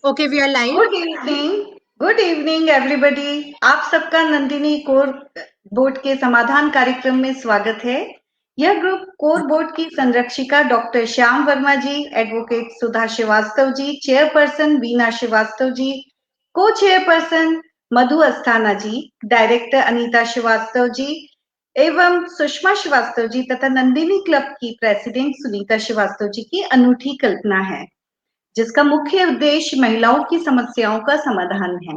Okay, we are live. Good evening everybody. आप सबका Nandini core board के समाधान कार्यक्रम में स्वागत है। यह ग्रुप कोर बोर्ड की संरक्षिका डॉक्टर श्याम वर्मा जी, एडवोकेट सुधा श्रीवास्तव जी, चेयरपर्सन वीना श्रीवास्तव जी, को चेयरपर्सन मधु अस्थाना जी, डायरेक्टर अनीता श्रीवास्तव जी एवं सुषमा श्रीवास्तव जी तथा नंदिनी क्लब की प्रेसिडेंट सुनीता श्रीवास्तव जी की अनूठी कल्पना है, जिसका मुख्य उद्देश्य महिलाओं की समस्याओं का समाधान है।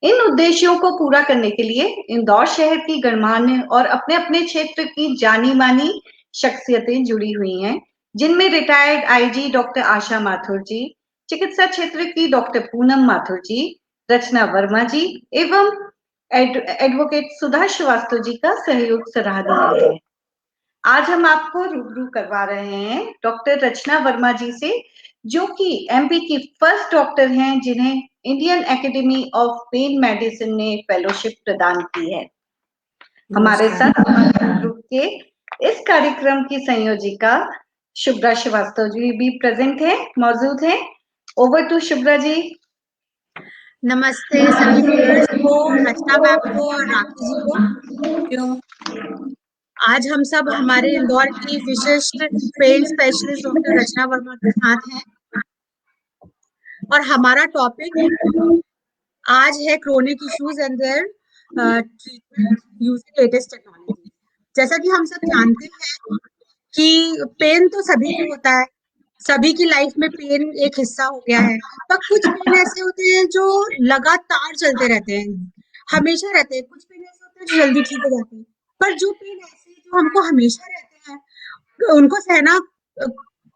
इन उद्देश्यों को पूरा करने के लिए इंदौर शहर की गणमान्य और अपने अपने क्षेत्र की जानी मानी शख्सियतें जुड़ी हुई हैं, जिनमें रिटायर्ड आईजी डॉक्टर आशा माथुर जी, चिकित्सा क्षेत्र की डॉक्टर पूनम माथुर जी, रचना वर्मा जी एवं एडवोकेट सुधा श्रीवास्तव जी का सहयोग सराहनीय है। आज हम आपको रूबरू करवा रहे हैं डॉक्टर रचना वर्मा जी से, जो कि एमपी की फर्स्ट डॉक्टर हैं जिन्हें Indian academy of pen medicine ने फेलोशिप प्रदान की है। हमारे साथ ग्रुप के इस कार्यक्रम की संयोजिका शुभ्रा श्रीवास्तव जी भी प्रेजेंट है, मौजूद है। Over to Shubhra ji. नमस्ते सभी व्यूअर्स को, रचना मैम को और राखी जी को। आज हम सब हमारे इंदौर की विशिष्ट pain specialist doctor Rachna Verma के साथ हैं और हमारा टॉपिक आज है chronic issues and their treatment using latest technology. जैसा कि हम सब जानते हैं कि पेन तो सभी को होता है, सभी की लाइफ में पेन एक हिस्सा हो गया है, पर कुछ पेन ऐसे होते हैं जो लगातार चलते रहते हैं, हमेशा रहते हैं। कुछ पेन ऐसे होते हैं जो जल्दी ठीक हो जाते हैं, पर जो पेन ऐसे हैं जो हमको हमेशा रहते हैं, उनको सहना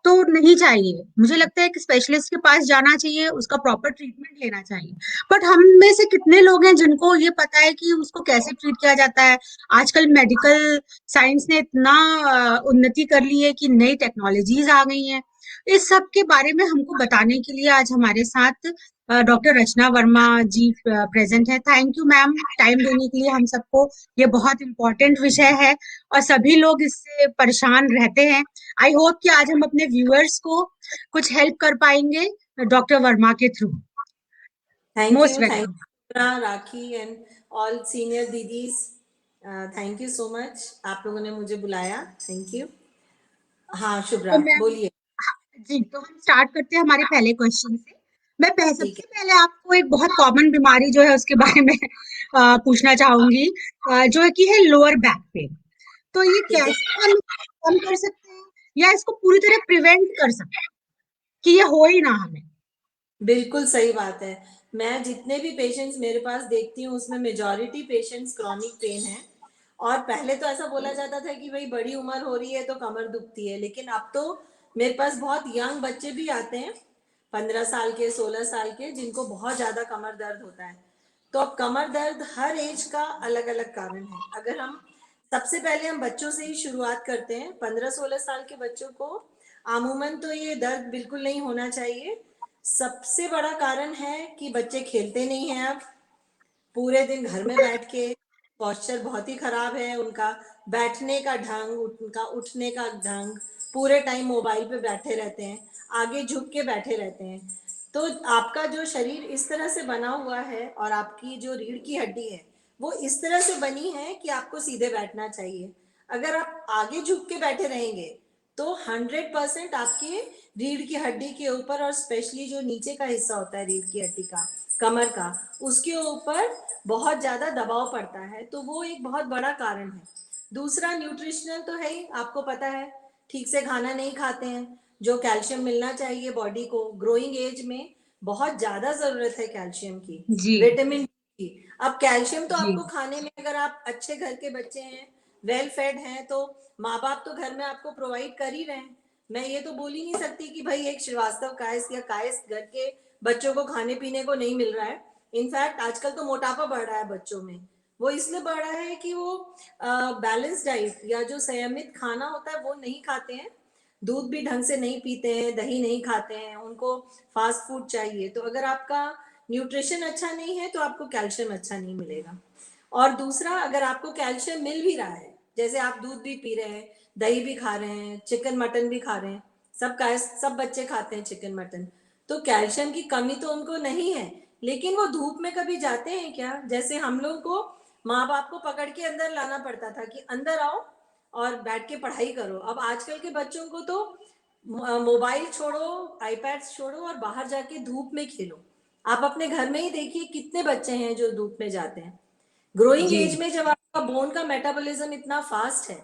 तो नहीं चाहिए। मुझे लगता है कि स्पेशलिस्ट के पास जाना चाहिए, उसका प्रॉपर ट्रीटमेंट लेना चाहिए। बट हम में से कितने लोग हैं जिनको ये पता है कि उसको कैसे ट्रीट किया जाता है। आजकल मेडिकल साइंस ने इतना उन्नति कर ली है कि नई टेक्नोलॉजीज आ गई हैं। इस सब के बारे में हमको बताने के लिए आज हमारे साथ डॉक्टर रचना वर्मा जी प्रेजेंट है। थैंक यू मैम, टाइम देने के लिए हम सबको। ये बहुत इम्पोर्टेंट विषय है और सभी लोग इससे परेशान रहते हैं। आई होप कि आज हम अपने व्यूअर्स को कुछ हेल्प कर पाएंगे डॉक्टर वर्मा के through. Most welcome. Thank you, rakhi and all senior didis, thank you so much, आप लोगों ने मुझे बुलाया, थैंक यू। हाँ शुभ्रा, बोलिए जी। तो हम स्टार्ट करते हैं हमारे पहले क्वेश्चन से। मैं सबसे पहले आपको एक बहुत कॉमन बीमारी जो है उसके बारे में पूछना चाहूंगी, जो है कि है लोअर बैक पेन। तो ये कैसे हम कम कर सकते हैं या इसको पूरी तरह प्रिवेंट कर सकते हैं कि ये हो ही ना हमें? बिल्कुल सही बात है। मैं जितने भी पेशेंट्स मेरे पास देखती हूँ उसमें मेजॉरिटी पेशेंट्स क्रॉनिक पेन है। और पहले तो ऐसा बोला जाता था कि भाई बड़ी उम्र हो रही है तो कमर दुखती है, लेकिन अब तो मेरे पास बहुत यंग बच्चे भी आते हैं, 15 साल के, 16 साल के, जिनको बहुत ज्यादा कमर दर्द होता है। तो अब कमर दर्द हर एज का अलग अलग कारण है। अगर हम सबसे पहले हम बच्चों से ही शुरुआत करते हैं, 15-16 साल के बच्चों को अमूमन तो ये दर्द बिल्कुल नहीं होना चाहिए। सबसे बड़ा कारण है कि बच्चे खेलते नहीं हैं, अब पूरे दिन घर में बैठ के, पोस्चर बहुत ही खराब है उनका, बैठने का ढंग, उनका उठने का ढंग, पूरे टाइम मोबाइल पे बैठे रहते हैं, आगे झुक के बैठे रहते हैं। तो आपका जो शरीर इस तरह से बना हुआ है और आपकी जो रीढ़ की हड्डी है वो इस तरह से बनी है कि आपको सीधे बैठना चाहिए। अगर आप आगे झुक के बैठे रहेंगे तो 100% आपके रीढ़ की हड्डी के ऊपर, और स्पेशली जो नीचे का हिस्सा होता है रीढ़ की हड्डी का, कमर का, उसके ऊपर बहुत ज्यादा दबाव पड़ता है। तो वो एक बहुत बड़ा कारण है। दूसरा न्यूट्रिशनल तो है ही, आपको पता है, ठीक से खाना नहीं खाते हैं। जो कैल्शियम मिलना चाहिए बॉडी को ग्रोइंग एज में, बहुत ज्यादा जरूरत है कैल्शियम की, विटामिन डी की। अब कैल्शियम तो आपको खाने में, अगर आप अच्छे घर के बच्चे हैं, वेल फेड हैं, तो माँ बाप तो घर में आपको प्रोवाइड कर ही रहे हैं। मैं ये तो बोल ही नहीं सकती कि भाई एक श्रीवास्तव कायस्थ या कायस्थ घर के बच्चों को खाने पीने को नहीं मिल रहा है। इनफैक्ट आजकल तो मोटापा बढ़ रहा है बच्चों में। वो इसलिए बढ़ रहा है कि वो बैलेंस डाइट या जो संयमित खाना होता है वो नहीं खाते हैं, दूध भी ढंग से नहीं पीते हैं, दही नहीं खाते हैं, उनको फास्ट फूड चाहिए। तो अगर आपका न्यूट्रिशन अच्छा नहीं है तो आपको कैल्शियम अच्छा नहीं मिलेगा। और दूसरा, अगर आपको कैल्शियम मिल भी रहा है, जैसे आप दूध भी पी रहे हैं, दही भी खा रहे हैं, चिकन मटन भी खा रहे हैं, सब बच्चे खाते हैं चिकन मटन, तो कैल्शियम की कमी तो उनको नहीं है, लेकिन वो धूप में कभी जाते हैं क्या? जैसे हम लोग को माँ बाप को पकड़ के अंदर लाना पड़ता था कि अंदर आओ और बैठ के पढ़ाई करो। अब आजकल के बच्चों को तो मोबाइल छोड़ो, आईपैड छोड़ो और बाहर जाके धूप में खेलो। आप अपने घर में ही देखिए कितने बच्चे हैं जो धूप में जाते हैं। ग्रोइंग जी एज में जब आपका बोन का मेटाबॉलिज्म इतना फास्ट है,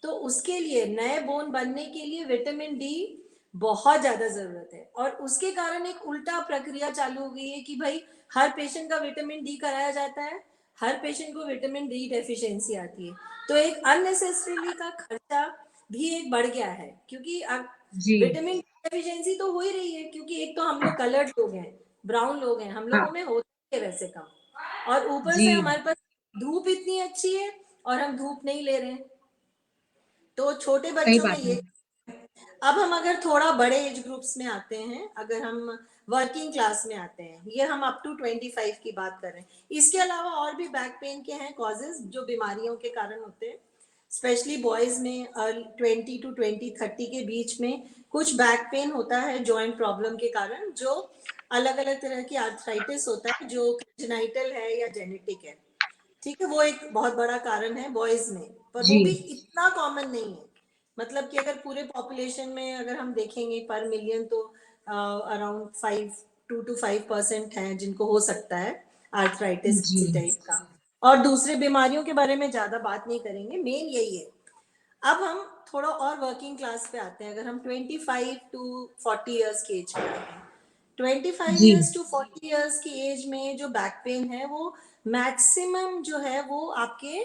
तो उसके लिए नए बोन बनने के लिए विटामिन डी बहुत ज्यादा जरूरत है। और उसके कारण एक उल्टा प्रक्रिया चालू हो गई है कि भाई हर पेशेंट का विटामिन डी कराया जाता है, हर पेशेंट को विटामिन डी डेफिशिएंसी आती है। तो एक अननेसेसरीली का खर्चा भी एक बढ़ गया है, क्योंकि अब जी विटामिन डी डेफिशिएंसी तो हो ही रही है, क्योंकि एक तो हम लोग कलर्ड लोग हैं, ब्राउन लोग हैं, हम हाँ लोगों में होती है वैसे कम, और ऊपर जी से हमारे पास धूप इतनी अच्छी है और हम धूप नहीं ले रहे हैं। तो छोटे सही बच्चों में बात है। ये। अब हम अगर थोड़ा बड़े एज ग्रुप्स में आते हैं, अगर हम वर्किंग क्लास में आते हैं, ये हम अप टू 25 की बात कर रहे हैं। इसके अलावा और भी बैक पेन के हैं कॉजेज जो बीमारियों के कारण होते हैं, स्पेशली बॉयज में 20 to 30 के बीच में कुछ बैक पेन होता है जॉइंट प्रॉब्लम के कारण, जो अलग अलग तरह की आर्थराइटिस होता है जो जेनाइटल है या जेनेटिक है। ठीक है, वो एक बहुत बड़ा कारण है बॉयज में, पर वो जी भी इतना कॉमन नहीं है। मतलब कि अगर पूरे पॉपुलेशन में अगर हम देखेंगे पर मिलियन, तो अराउंड 2 to 5% हैं जिनको हो सकता है आर्थराइटिस जी इसी टाइप का। और दूसरे बीमारियों के बारे में ज्यादा बात नहीं करेंगे, मेन यही है। अब हम थोड़ा और वर्किंग क्लास पे आते हैं। अगर हम 25 to 40 ईयर्स की एज पे आते हैं, 25 जी ईयर्स टू 40 ईयर्स की एज में जो बैक पेन है वो मैक्सिमम जो है वो आपके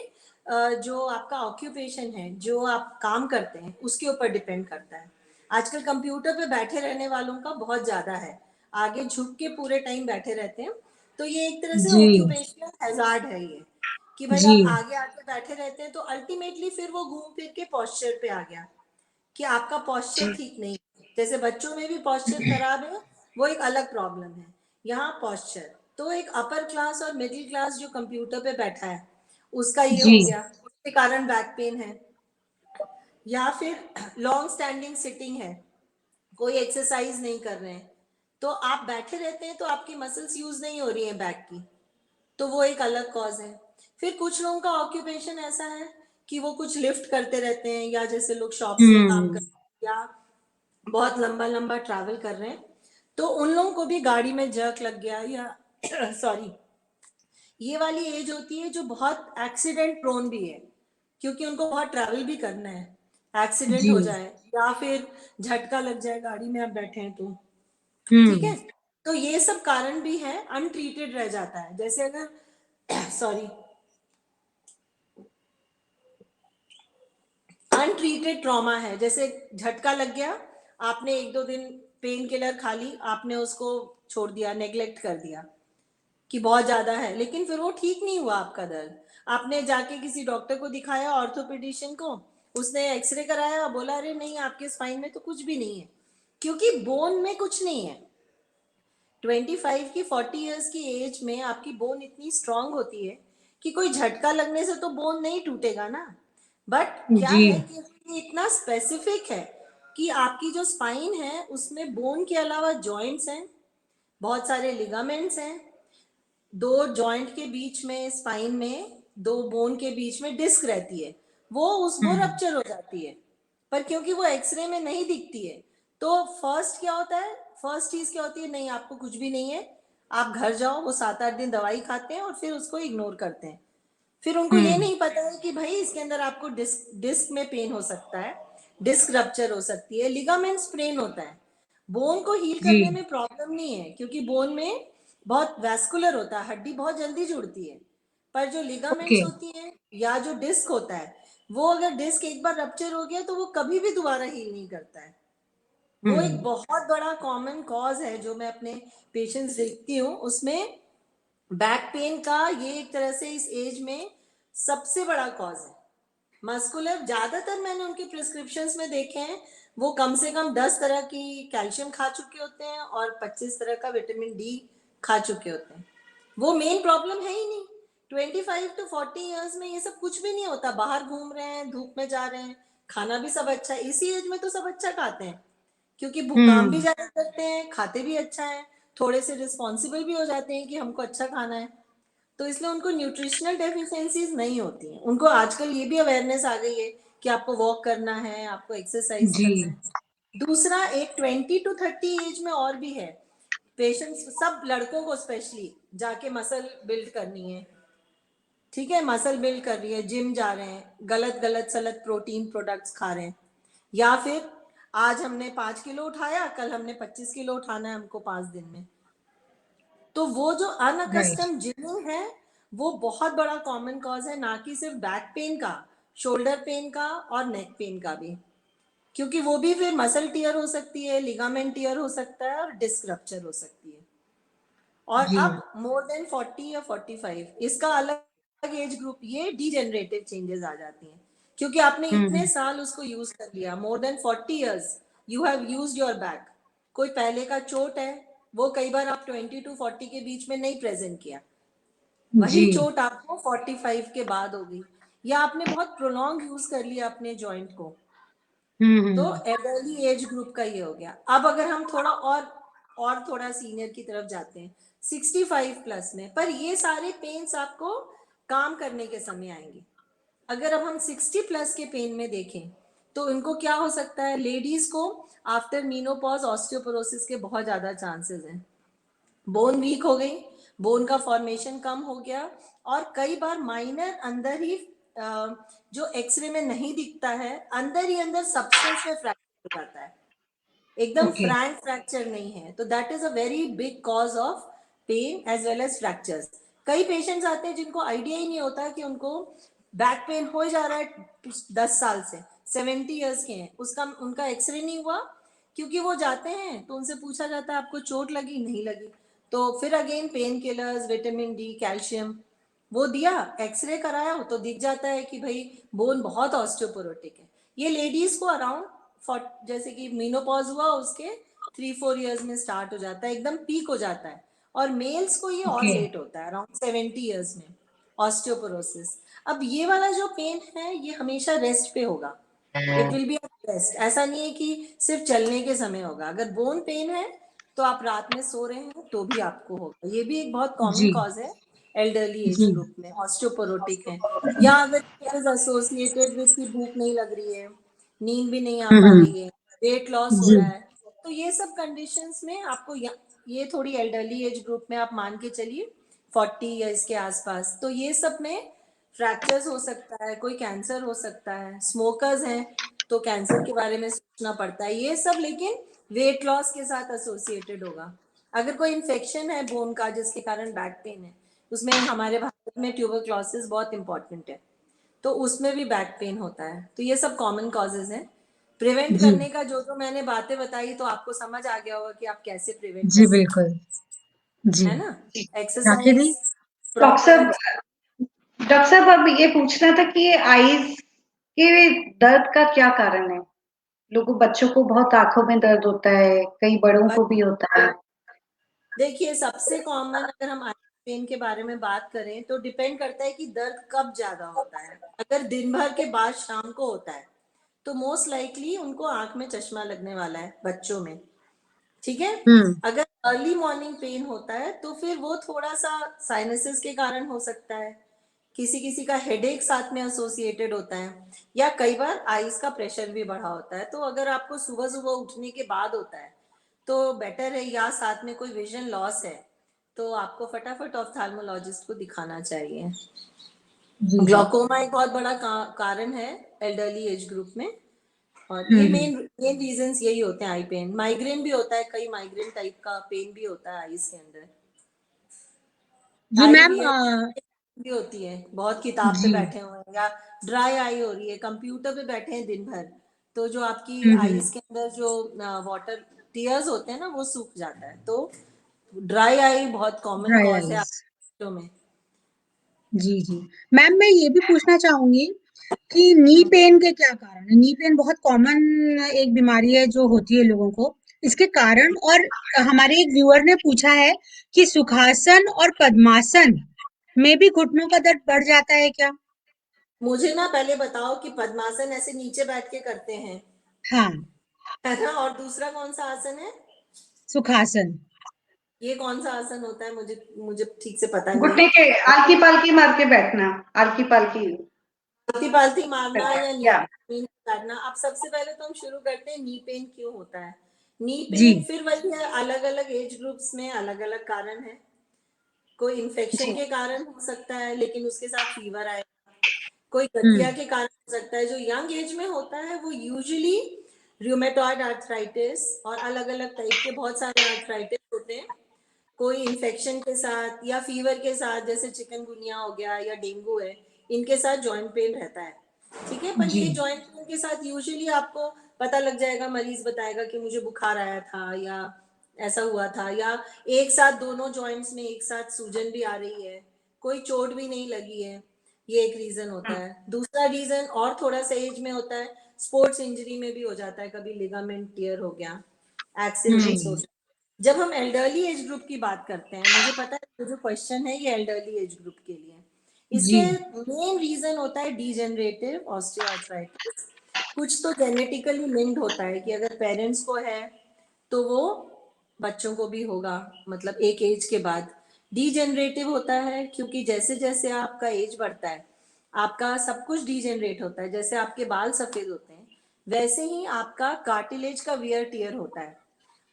जो आपका ऑक्यूपेशन है, जो आप काम करते हैं, उसके ऊपर डिपेंड करता है। आजकल कंप्यूटर पे बैठे रहने वालों का बहुत ज्यादा है, आगे झुक के पूरे टाइम बैठे रहते हैं। तो ये एक तरह से जी ऑक्यूपेशनल हैजार्ड है ये, कि भाई जी आप आगे आके बैठे रहते हैं, तो अल्टीमेटली फिर वो घूम फिर के पॉस्चर पे आ गया कि आपका पॉस्चर जी ठीक नहीं है। जैसे बच्चों में भी पॉस्चर खराब है, वो एक अलग प्रॉब्लम है। यहाँ पॉस्चर तो एक अपर क्लास और मिडिल क्लास जो कंप्यूटर पे बैठा है उसका ये जी हो गया, उसके कारण बैक पेन है। या फिर लॉन्ग स्टैंडिंग सिटिंग है, कोई एक्सरसाइज नहीं कर रहे हैं, तो आप बैठे रहते हैं तो आपकी मसल्स यूज नहीं हो रही है बैक की, तो वो एक अलग कॉज है। फिर कुछ लोगों का ऑक्यूपेशन ऐसा है कि वो कुछ लिफ्ट करते रहते हैं, या जैसे लोग शॉप्स में काम हम्म करते हैं, या बहुत लंबा लंबा ट्रैवल कर रहे हैं, तो उन लोगों को भी गाड़ी में जर्क लग गया, या सॉरी, ये वाली एज होती है जो बहुत एक्सीडेंट प्रोन भी है, क्योंकि उनको बहुत ट्रैवल भी करना है, एक्सीडेंट जी हो जाए या फिर झटका लग जाए गाड़ी में आप बैठे हैं तो। ठीक हम्म है, तो ये सब कारण भी है, अनट्रीटेड रह जाता है। जैसे अगर सॉरी, अनट्रीटेड ट्रॉमा है, जैसे झटका लग गया, आपने 1-2 दिन पेन किलर खा ली, आपने उसको छोड़ दिया, नेग्लेक्ट कर दिया कि बहुत ज्यादा है, लेकिन फिर वो ठीक नहीं हुआ आपका दर्द। आपने जाके किसी डॉक्टर को दिखाया, ऑर्थोपेडिशियन को, उसने एक्सरे कराया, बोला अरे नहीं आपके स्पाइन में तो कुछ भी नहीं है, क्योंकि बोन में कुछ नहीं है। 25 की 40 ईयर्स की एज में आपकी बोन इतनी स्ट्रांग होती है कि कोई झटका लगने से तो बोन नहीं टूटेगा ना। बट क्या जी है कि ये इतना स्पेसिफिक है कि आपकी जो स्पाइन है उसमें बोन के अलावा जॉइंट्स हैं, बहुत सारे लिगामेंट्स हैं, दो जॉइंट के बीच में, स्पाइन में दो बोन के बीच में डिस्क रहती है, वो हम्म रप्चर हो जाती है। पर क्योंकि वो एक्सरे में नहीं दिखती है, तो फर्स्ट क्या होता है, फर्स्ट चीज क्या होती है, नहीं आपको कुछ भी नहीं है, आप घर जाओ, वो 7-8 दिन दवाई खाते हैं और फिर उसको इग्नोर करते हैं। फिर उनको ये हम्म नहीं पता है कि भाई इसके अंदर आपको डिस्क डिस्क में पेन हो सकता है, डिस्क रप्चर हो सकती है, लिगामेंट स्प्रेन होता है। बोन को हील जी करने में प्रॉब्लम नहीं है, क्योंकि बोन में बहुत वैस्कुलर होता है, हड्डी बहुत जल्दी जुड़ती है। पर जो ओके लिगामेंट्स होती हैं या जो डिस्क होता है, वो अगर डिस्क एक बार रप्चर हो गया तो वो कभी भी दोबारा हील नहीं करता है। वो एक हम्म बहुत बड़ा कॉमन कॉज है जो मैं अपने पेशेंट्स देखती हूँ उसमें। बैक पेन का ये एक तरह से इस एज में सबसे बड़ा कॉज है। मस्कुलर ज्यादातर मैंने उनके प्रिस्क्रिप्शंस में देखे हैं, वो कम से कम 10 तरह की कैल्शियम खा चुके होते हैं और 25 तरह का विटामिन डी खा चुके होते हैं। वो मेन प्रॉब्लम है ही नहीं। 25 to 40 ईयर्स में ये सब कुछ भी नहीं होता, बाहर घूम रहे हैं, धूप में जा रहे हैं, खाना भी सब अच्छा है, इसी एज में तो सब अच्छा खाते हैं, क्योंकि काम भी ज्यादा करते हैं, खाते भी अच्छा है, थोड़े से रिस्पॉन्सिबल भी हो जाते हैं कि हमको अच्छा खाना है, तो इसलिए उनको न्यूट्रिशनल डेफिशिएंसीज नहीं होती हैं। उनको आजकल ये भी अवेयरनेस आ गई है कि आपको वॉक करना है, आपको एक्सरसाइज जी करना है। दूसरा, एक 20 to 30 एज में और भी है पेशेंट्स, सब लड़कों को स्पेशली जाके मसल बिल्ड करनी है, ठीक है, मसल बिल्ड कर रही है, जिम जा रहे हैं, गलत गलत सलत प्रोटीन प्रोडक्ट्स खा रहे हैं, या फिर आज हमने 5 किलो उठाया, कल हमने 25 किलो उठाना है हमको 5 दिन में। तो वो जो राइट अनअकस्टम जिमिंग है वो बहुत बड़ा कॉमन कॉज है, ना कि सिर्फ बैक पेन का, शोल्डर पेन का और नेक पेन का भी, क्योंकि वो भी फिर मसल टियर हो सकती है, लिगामेंट टियर हो सकता है और डिस्क रप्चर हो सकती है। और जी अब मोर देन 40 या 45 इसका अलग एज ग्रुप, ये डीजेनरेटिव चेंजेस आ जाती हैं, क्योंकि आपने इतने साल उसको यूज कर लिया, more than 40 years you have used your back. कोई पहले का चोट है, वो कई बार आप 20 to 40 के बीच में नहीं प्रेजेंट किया, वही जी चोट आपको 45 के बाद होगी, या आपने बहुत प्रोलॉन्ग यूज कर लिया अपने जॉइंट को। तो एल्डरली एज ग्रुप का ये हो गया। अब अगर हम थोड़ा और थोड़ा सीनियर की तरफ जाते हैं, 65 प्लस में, पर ये सारे पेन्स आपको काम करने के समय आएंगे। अगर अब हम 60 प्लस के पेन में देखें तो इनको क्या हो सकता है, लेडीज को आफ्टर मीनोपॉज ऑस्टियोपोरोसिस के बहुत ज्यादा चांसेस हैं। बोन वीक हो गई, बोन का फॉर्मेशन कम हो गया, और कई बार माइनर अंदर ही जो एक्सरे में नहीं दिखता है, अंदर ही अंदर सब्सटेंस में फ्रैक्चर हो जाता है, एकदम ओके फ्रैंक फ्रैक्चर नहीं है, तो that is a very big cause of pain as well as fractures. कई पेशेंट्स आते हैं जिनको आइडिया ही नहीं होता कि उनको बैक पेन हो जा रहा है 10 साल से, 70 years के हैं, उसका उनका एक्सरे नहीं हुआ, क्योंकि वो जाते हैं तो उनसे पूछा जाता है आपको चोट लगी, नहीं लगी, तो फिर again pain killers, vitamin D, calcium, वो दिया, एक्सरे कराया तो दिख जाता है कि भाई बोन बहुत ऑस्टियोपोरोटिक है। ये लेडीज को अराउंड जैसे कि मीनोपॉज हुआ उसके 3-4 years में स्टार्ट हो जाता है, एकदम पीक हो जाता है, और मेल्स को ये और ओके लेट होता है, अराउंड 70 years में ऑस्टियोपोरोसिस। अब ये वाला जो पेन है ये हमेशा रेस्ट पे होगा, इट विल बी रेस्ट, ऐसा नहीं है कि सिर्फ चलने के समय होगा। अगर बोन पेन है तो आप रात में सो रहे हैं तो भी आपको होगा, ये भी एक बहुत कॉमन जी कॉज है एल्डरली एज जी ग्रुप में, ऑस्टियोपोरोटिक है। या अगर इज एसोसिएटेड विद की भूख नहीं लग रही है, नींद भी नहीं आ पा रही है, वेट लॉस हो जी रहा है, तो ये सब कंडीशंस में आपको ये थोड़ी एल्डरली एज ग्रुप में आप मान के चलिए 40 या इसके आसपास, तो ये सब में फ्रैक्चर्स हो सकता है, कोई कैंसर हो सकता है, स्मोकर्स हैं तो कैंसर के बारे में सोचना पड़ता है, ये सब लेकिन वेट लॉस के साथ एसोसिएटेड होगा। अगर कोई इन्फेक्शन है बोन का जिसके कारण बैक पेन है, उसमें हमारे भारत में ट्यूबरक्लोसिस बहुत इंपॉर्टेंट है, तो उसमें भी बैक पेन होता है। तो ये सब कॉमन कॉजेज हैं। प्रिवेंट जी करने का जो मैंने बातें बताई तो आपको समझ आ गया होगा कि आप कैसे प्रिवेंट कर जी सकते बिल्कुल जी हैं, है ना? राखी दी एक्सरसाइज, डॉक्टर प्रॉपर। साहब, डॉक्टर साहब अब ये पूछना था कि ये आईज के दर्द का क्या कारण है? लोगों बच्चों को बहुत आंखों में दर्द होता है, कई बड़ों को भी होता है। देखिए, सबसे कॉमन अगर हम आई पेन के बारे में बात करें तो डिपेंड करता है कि दर्द कब ज्यादा होता है। अगर दिन भर के बाद शाम को होता है तो मोस्ट लाइकली उनको आंख में चश्मा लगने वाला है बच्चों में, ठीक है। अगर अर्ली मॉर्निंग पेन होता है तो फिर वो थोड़ा सा साइनसेस के कारण हो सकता है, किसी किसी का हेडेक साथ में एसोसिएटेड होता है, या कई बार आईज का प्रेशर भी बढ़ा होता है। तो अगर आपको सुबह सुबह उठने के बाद होता है तो बेटर है, या साथ में कोई विजन लॉस है तो आपको फटाफट ऑफ्थाल्मोलॉजिस्ट को दिखाना चाहिए। जी जी ग्लूकोमा एक बहुत बड़ा कारण है एल्डरली एज ग्रुप में, और ये मेन मेन रीजंस यही होते हैं। आई पेन, माइग्रेन भी होता है, कई माइग्रेन टाइप का पेन भी होता है आईज के अंदर, जी आई मैम वियर भी होती है, बहुत किताब पे जी बैठे हुए हैं या ड्राई आई हो रही है, कंप्यूटर पे बैठे हैं दिन भर, तो जो आपकी आईज के अंदर जो वाटर टीयर्स होते हैं ना वो सूख जाता है, तो ड्राई आई बहुत कॉमन ड्राई कॉज है आईज बच्चों में। जी जी मैम मैं ये भी पूछना चाहूंगी कि नी पेन के क्या कारण है। नी पेन बहुत कॉमन एक बीमारी है जो होती है लोगों को, इसके कारण। और हमारे एक व्यूअर ने पूछा है कि सुखासन और पद्मासन में भी घुटनों का दर्द बढ़ जाता है क्या? मुझे ना पहले बताओ कि पद्मासन ऐसे नीचे बैठ के करते हैं, हाँ है ना। और दूसरा कौन सा आसन है? सुखासन। ये कौन सा आसन होता है? मुझे मुझे ठीक से पता नहीं है। घुटने के आलकी पालकी मार के बैठना, आलकी पालकी पालती पालती मारना या नी या पेन करना। अब सबसे पहले तो हम शुरू करते हैं नी पेन क्यों होता है। नी जी पेन फिर वही है, अलग अलग एज ग्रुप्स में अलग अलग कारण है। कोई इन्फेक्शन जी के कारण हो सकता है लेकिन उसके साथ फीवर आए, कोई गठिया हम्म के कारण हो सकता है। जो यंग एज में होता है वो यूजुअली रूमेटॉइड आर्थराइटिस और अलग अलग टाइप के बहुत सारे आर्थराइटिस होते हैं। कोई इन्फेक्शन के साथ या फीवर के साथ, जैसे चिकनगुनिया हो गया या डेंगू है, इनके साथ जॉइंट पेन रहता है। ठीक है, पर जी ये जॉइंट पेन के साथ यूजुअली आपको पता लग जाएगा, मरीज बताएगा कि मुझे बुखार आया था या ऐसा हुआ था, या एक साथ दोनों जॉइंट्स में एक साथ सूजन भी आ रही है, कोई चोट भी नहीं लगी है। ये एक रीजन होता है। दूसरा रीजन और थोड़ा सा एज में होता है, स्पोर्ट्स इंजरी में भी हो जाता है, कभी लिगामेंट टियर हो गया, एक्सीडेंट्स हो हम्म गया। जब हम एल्डरली एज ग्रुप की बात करते हैं, मुझे पता है जो क्वेश्चन है ये एल्डरली एज ग्रुप के लिए। जी इसके मेन रीजन होता है डीजेनरेटिव ऑस्टियोआर्थराइटिस। कुछ तो जेनेटिकली लिंक्ड होता है कि अगर पेरेंट्स को है तो वो बच्चों को भी होगा, मतलब एक एज के बाद। डीजेनरेटिव होता है क्योंकि जैसे जैसे आपका एज बढ़ता है आपका सब कुछ डीजेनरेट होता है। जैसे आपके बाल सफेद होते हैं वैसे ही आपका कार्टिलेज का वियर टियर होता है।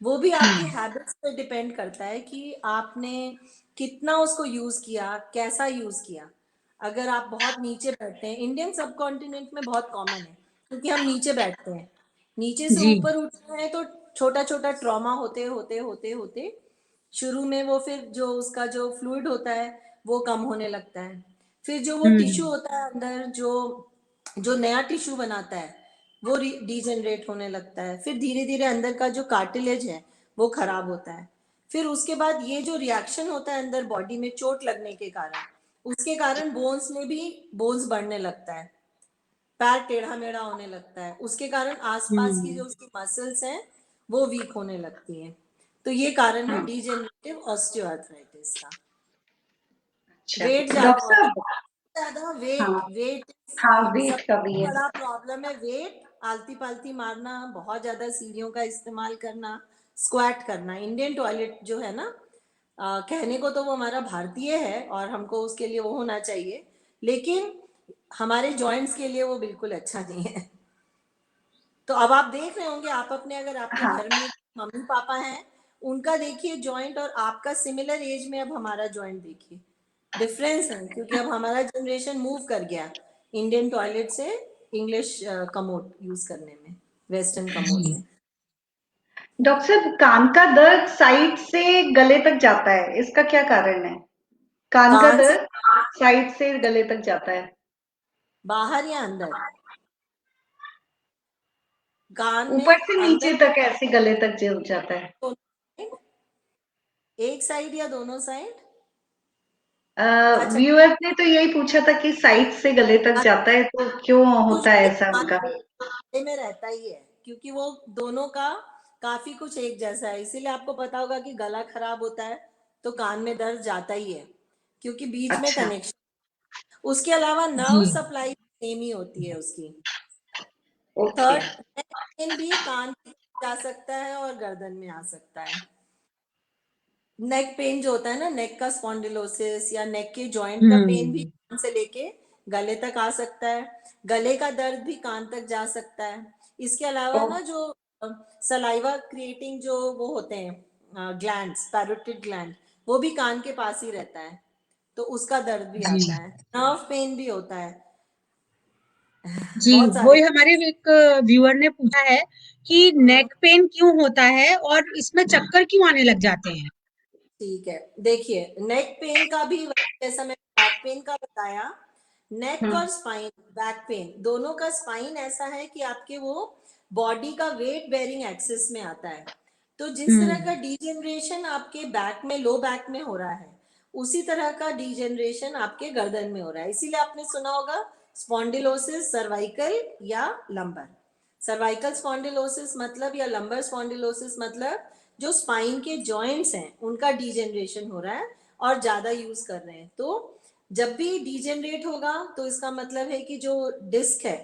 वो भी आपकी हैबिट्स पे डिपेंड करता है कि आपने कितना उसको यूज किया, कैसा यूज किया। अगर आप बहुत नीचे बैठते हैं, इंडियन सब कॉन्टिनेंट में बहुत कॉमन है क्योंकि हम नीचे बैठते हैं, नीचे से जी ऊपर उठते हैं तो छोटा छोटा ट्रॉमा होते होते होते होते शुरू में वो फिर जो उसका जो फ्लूइड होता है वो कम होने लगता है। फिर जो वो टिश्यू हम्म होता है अंदर, जो जो नया टिश्यू बनाता है वो डीजनरेट होने लगता है। फिर धीरे धीरे अंदर का जो कार्टिलेज है वो खराब होता है। फिर उसके बाद ये जो रिएक्शन होता है अंदर बॉडी में चोट लगने के कारण, उसके कारण बोन्स में भी बोन्स बढ़ने लगता है, पैर टेढ़ा मेढ़ा होने लगता है, उसके कारण आसपास की जो हम्म उसकी मसल्स हैं वो वीक होने लगती हैं। तो ये कारण है हाँ डीजेनरेटिव ऑस्टियोआर्थराइटिस का। अच्छा वेट ज्यादा, डॉक्टर साहब। ज्यादा हाँ वेट वेट हाँ वेट का भी सबसे है। बड़ा प्रॉब्लम है वेट। आलती पालती मारना, बहुत ज्यादा सीढ़ियों का इस्तेमाल करना, स्क्वाट करना। इंडियन टॉयलेट जो है ना, कहने को तो वो हमारा भारतीय है और हमको उसके लिए वो होना चाहिए, लेकिन हमारे जॉइंट्स के लिए वो बिल्कुल अच्छा नहीं है। तो अब आप देख रहे होंगे, आप अपने अगर आपके हाँ घर में मम्मी पापा हैं उनका देखिए जॉइंट, और आपका सिमिलर एज में अब हमारा जॉइंट देखिए, डिफरेंस है क्योंकि अब हमारा जनरेशन मूव कर गया इंडियन टॉयलेट से इंग्लिश कमोड यूज करने में, वेस्टर्न कमोड जी में। डॉक्टर साहब, कान का दर्द साइड से गले तक जाता है, इसका क्या कारण है? कान का कान से दर्द साइड से गले तक जाता है। बाहर या अंदर? कान ऊपर में से नीचे अंदर तक ऐसे गले तक जाता है। दोनों side? एक साइड या दोनों साइड? अच्छा, व्यूअर्स ने तो यही पूछा था कि साइड से गले तक जाता है, तो क्यों होता है ऐसा उनका? गले में रहता ही है क्योंकि वो दोनों का काफी कुछ एक जैसा है। इसीलिए आपको पता होगा कि गला खराब होता है तो कान में दर्द जाता ही है, क्योंकि बीच में अच्छा। कनेक्शन। उसके अलावा जी नर्व सप्लाई सेम ही होती है उसकी। ओके। थर्ड, नेक पेन भी कान में जा सकता है और गर्दन में आ सकता है। नेक पेन जो होता है ना, नेक का स्पॉन्डिलोसिस या नेक के जॉइंट का पेन भी हम्म कान से लेके गले तक आ सकता है। गले का दर्द भी कान तक जा सकता है। इसके अलावा ओ, ना जो सलाइवा क्रिएटिंग जो वो होते हैं ग्लैंड्स, पैरोटिड ग्लैंड, वो भी कान के पास ही रहता है, तो उसका दर्द भी जी आता है। नर्व पेन भी होता है, जी बहुत सारे। वही हमारे एक व्यूअर ने पूछा है कि नेक पेन क्यों होता है और इसमें चक्कर क्यों आने लग जाते हैं। ठीक है, देखिए नेक पेन का भी जैसा मैं बैक पेन का बताया, नेक हम्म और स्पाइन, बैक पेन दोनों का स्पाइन ऐसा है कि आपके वो बॉडी का वेट बेरिंग एक्सिस में आता है। तो जिस तरह का हम्म डिजेनरेशन आपके बैक में, लो बैक में हो रहा है, उसी तरह का डिजेनरेशन आपके गर्दन में हो रहा है। इसीलिए आपने सुना होगा स्पॉन्डिलोसिस सर्वाइकल या लंबर। सर्वाइकल स्पॉन्डिलोसिस मतलब या लंबर स्पॉन्डिलोसिस मतलब जो स्पाइन के जॉइंट्स हैं उनका डिजेनरेशन हो रहा है और ज्यादा यूज कर रहे हैं। तो जब भी डिजेनरेट होगा तो इसका मतलब है कि जो डिस्क है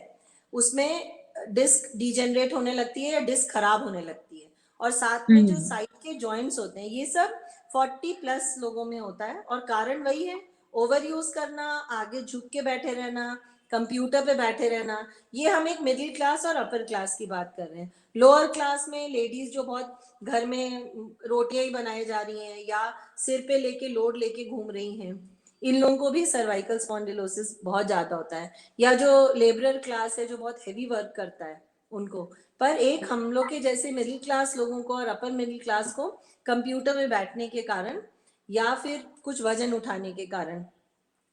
उसमें डिस्क डिजेनरेट होने लगती है या डिस्क खराब होने लगती है। और साथ में जो साइड के जॉइंट्स होते हैं, ये सब 40+ लोगों में होता है। और कारण वही है, ओवर यूज करना, आगे झुक के बैठे रहना, कंप्यूटर पे बैठे रहना। ये हम एक मिडिल क्लास और अपर क्लास की बात कर रहे हैं। लोअर क्लास में लेडीज जो बहुत घर में रोटियां ही बनाई जा रही हैं या सिर पे लेके लोड लेके घूम रही हैं, इन लोगों को भी सर्वाइकल स्पॉन्डिलोसिस बहुत ज्यादा होता है। या जो लेबरर क्लास है, जो बहुत हेवी वर्क करता है, उनको। पर एक हम लोग के जैसे मिडिल क्लास लोगों को और अपर मिडिल क्लास को कंप्यूटर में बैठने के कारण या फिर कुछ वजन उठाने के कारण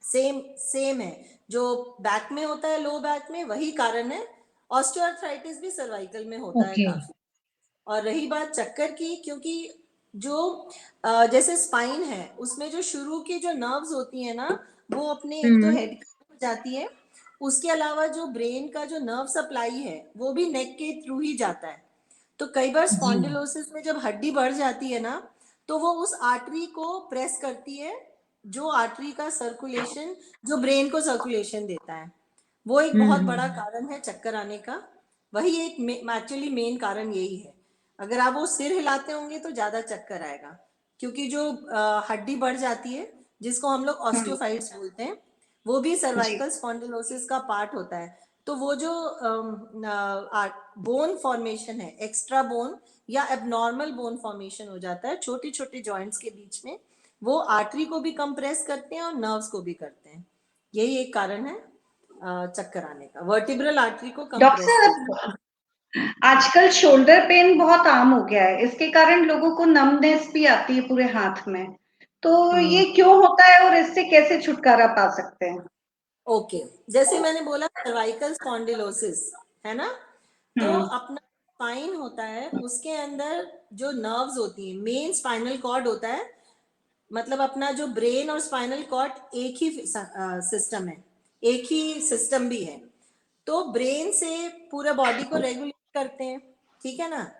सेम है। जो बैक में होता है, लो बैक में, वही कारण है। ऑस्टियोआर्थराइटिस भी सर्वाइकल में होता है काफी। और रही बात चक्कर की, क्योंकि जो जैसे स्पाइन है, उसमें जो शुरू की जो नर्व्स होती है ना, वो अपने एक तो हेड हो जाती है, उसके अलावा जो ब्रेन का जो नर्व सप्लाई है वो भी नेक के थ्रू ही जाता है। तो कई बार स्पॉन्डिलोसिस में जब हड्डी बढ़ जाती है ना, तो वो उस आर्टरी को प्रेस करती है, जो आर्टरी का सर्कुलेशन, जो ब्रेन को सर्कुलेशन देता है। वो एक बहुत बड़ा कारण है चक्कर आने का। वही एक एक्चुअली मेन कारण यही है। अगर आप वो सिर हिलाते होंगे तो ज्यादा चक्कर आएगा, क्योंकि जो हड्डी बढ़ जाती है, जिसको हम लोग ऑस्टियोफाइट्स बोलते हैं, वो भी सर्वाइकल स्पॉन्डिलोसिस का पार्ट होता है। तो वो जो बोन फॉर्मेशन है, एक्स्ट्रा बोन या एबनॉर्मल बोन फॉर्मेशन हो जाता है छोटी छोटी जॉइंट्स के बीच में, वो आर्टरी को भी कंप्रेस करते हैं और नर्व्स को भी करते हैं। यही एक कारण है चक्कर आने का, वर्टिब्रल आर्टरी को कंप्रेस करते हैं। आजकल शोल्डर पेन बहुत आम हो गया है, इसके कारण लोगों को नमनेस भी आती है पूरे हाथ में। तो ये क्यों होता है और इससे कैसे छुटकारा पा सकते हैं? ओके, जैसे मैंने बोला सर्वाइकल स्पॉन्डिलोसिस है ना, तो अपना स्पाइन होता है, उसके अंदर जो नर्व्स होती है, मेन स्पाइनल कॉर्ड होता है, मतलब अपना जो ब्रेन और स्पाइनल कॉर्ड एक ही सिस्टम है, एक ही सिस्टम भी है। तो ब्रेन से पूरे बॉडी को रेगुलेट करते हैं, ठीक है ना।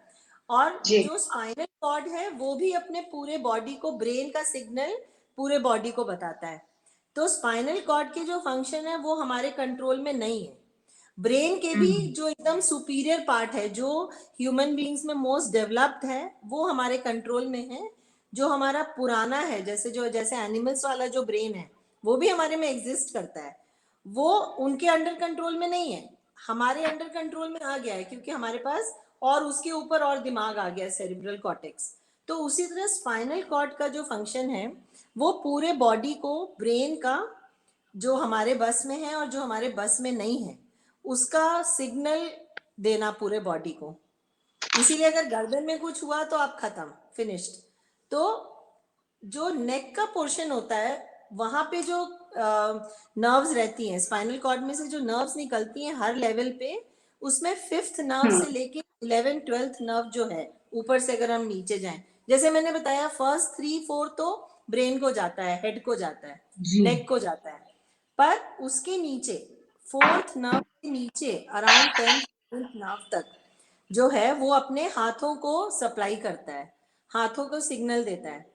और जो स्पाइनल कॉर्ड है वो भी अपने पूरे बॉडी को, ब्रेन का सिग्नल पूरे बॉडी को बताता है। तो स्पाइनल कॉर्ड की जो फंक्शन है वो हमारे कंट्रोल में नहीं है। ब्रेन के भी जो एकदम सुपीरियर पार्ट है, जो ह्यूमन बीइंग्स में मोस्ट डेवलप्ड है, वो हमारे कंट्रोल में है। जो हमारा पुराना है, जैसे एनिमल्स वाला जो ब्रेन है, वो भी हमारे में एग्जिस्ट करता है, वो उनके अंडर कंट्रोल में नहीं है, हमारे अंडर कंट्रोल में आ गया है, क्योंकि हमारे पास और उसके ऊपर और दिमाग आ गया, सेरिब्रल कॉर्टेक्स। तो उसी तरह स्पाइनल कॉर्ड का जो फंक्शन है, वो पूरे बॉडी को, ब्रेन का, जो हमारे बस में है और जो हमारे बस में नहीं है, उसका सिग्नल देना पूरे बॉडी को। इसीलिए अगर गर्दन में कुछ हुआ तो आप खत्म, फिनिश्ड। तो जो नेक का पोर्शन होता है, वहां पे जो नर्व्स रहती हैं, स्पाइनल कॉर्ड में से जो नर्व्स निकलती हैं हर लेवल पे, उसमें 5th नर्व से लेके 11th 12th नर्व जो है, ऊपर से अगर हम नीचे जाएं, जैसे मैंने बताया, फर्स्ट 3 4 तो ब्रेन को जाता है, हेड को जाता है, नेक को जाता है। पर उसके नीचे 4th नर्व के नीचे अराउंड 10th नर्व तक जो है, वो अपने हाथों को सप्लाई करता है, हाथों को सिग्नल देता है।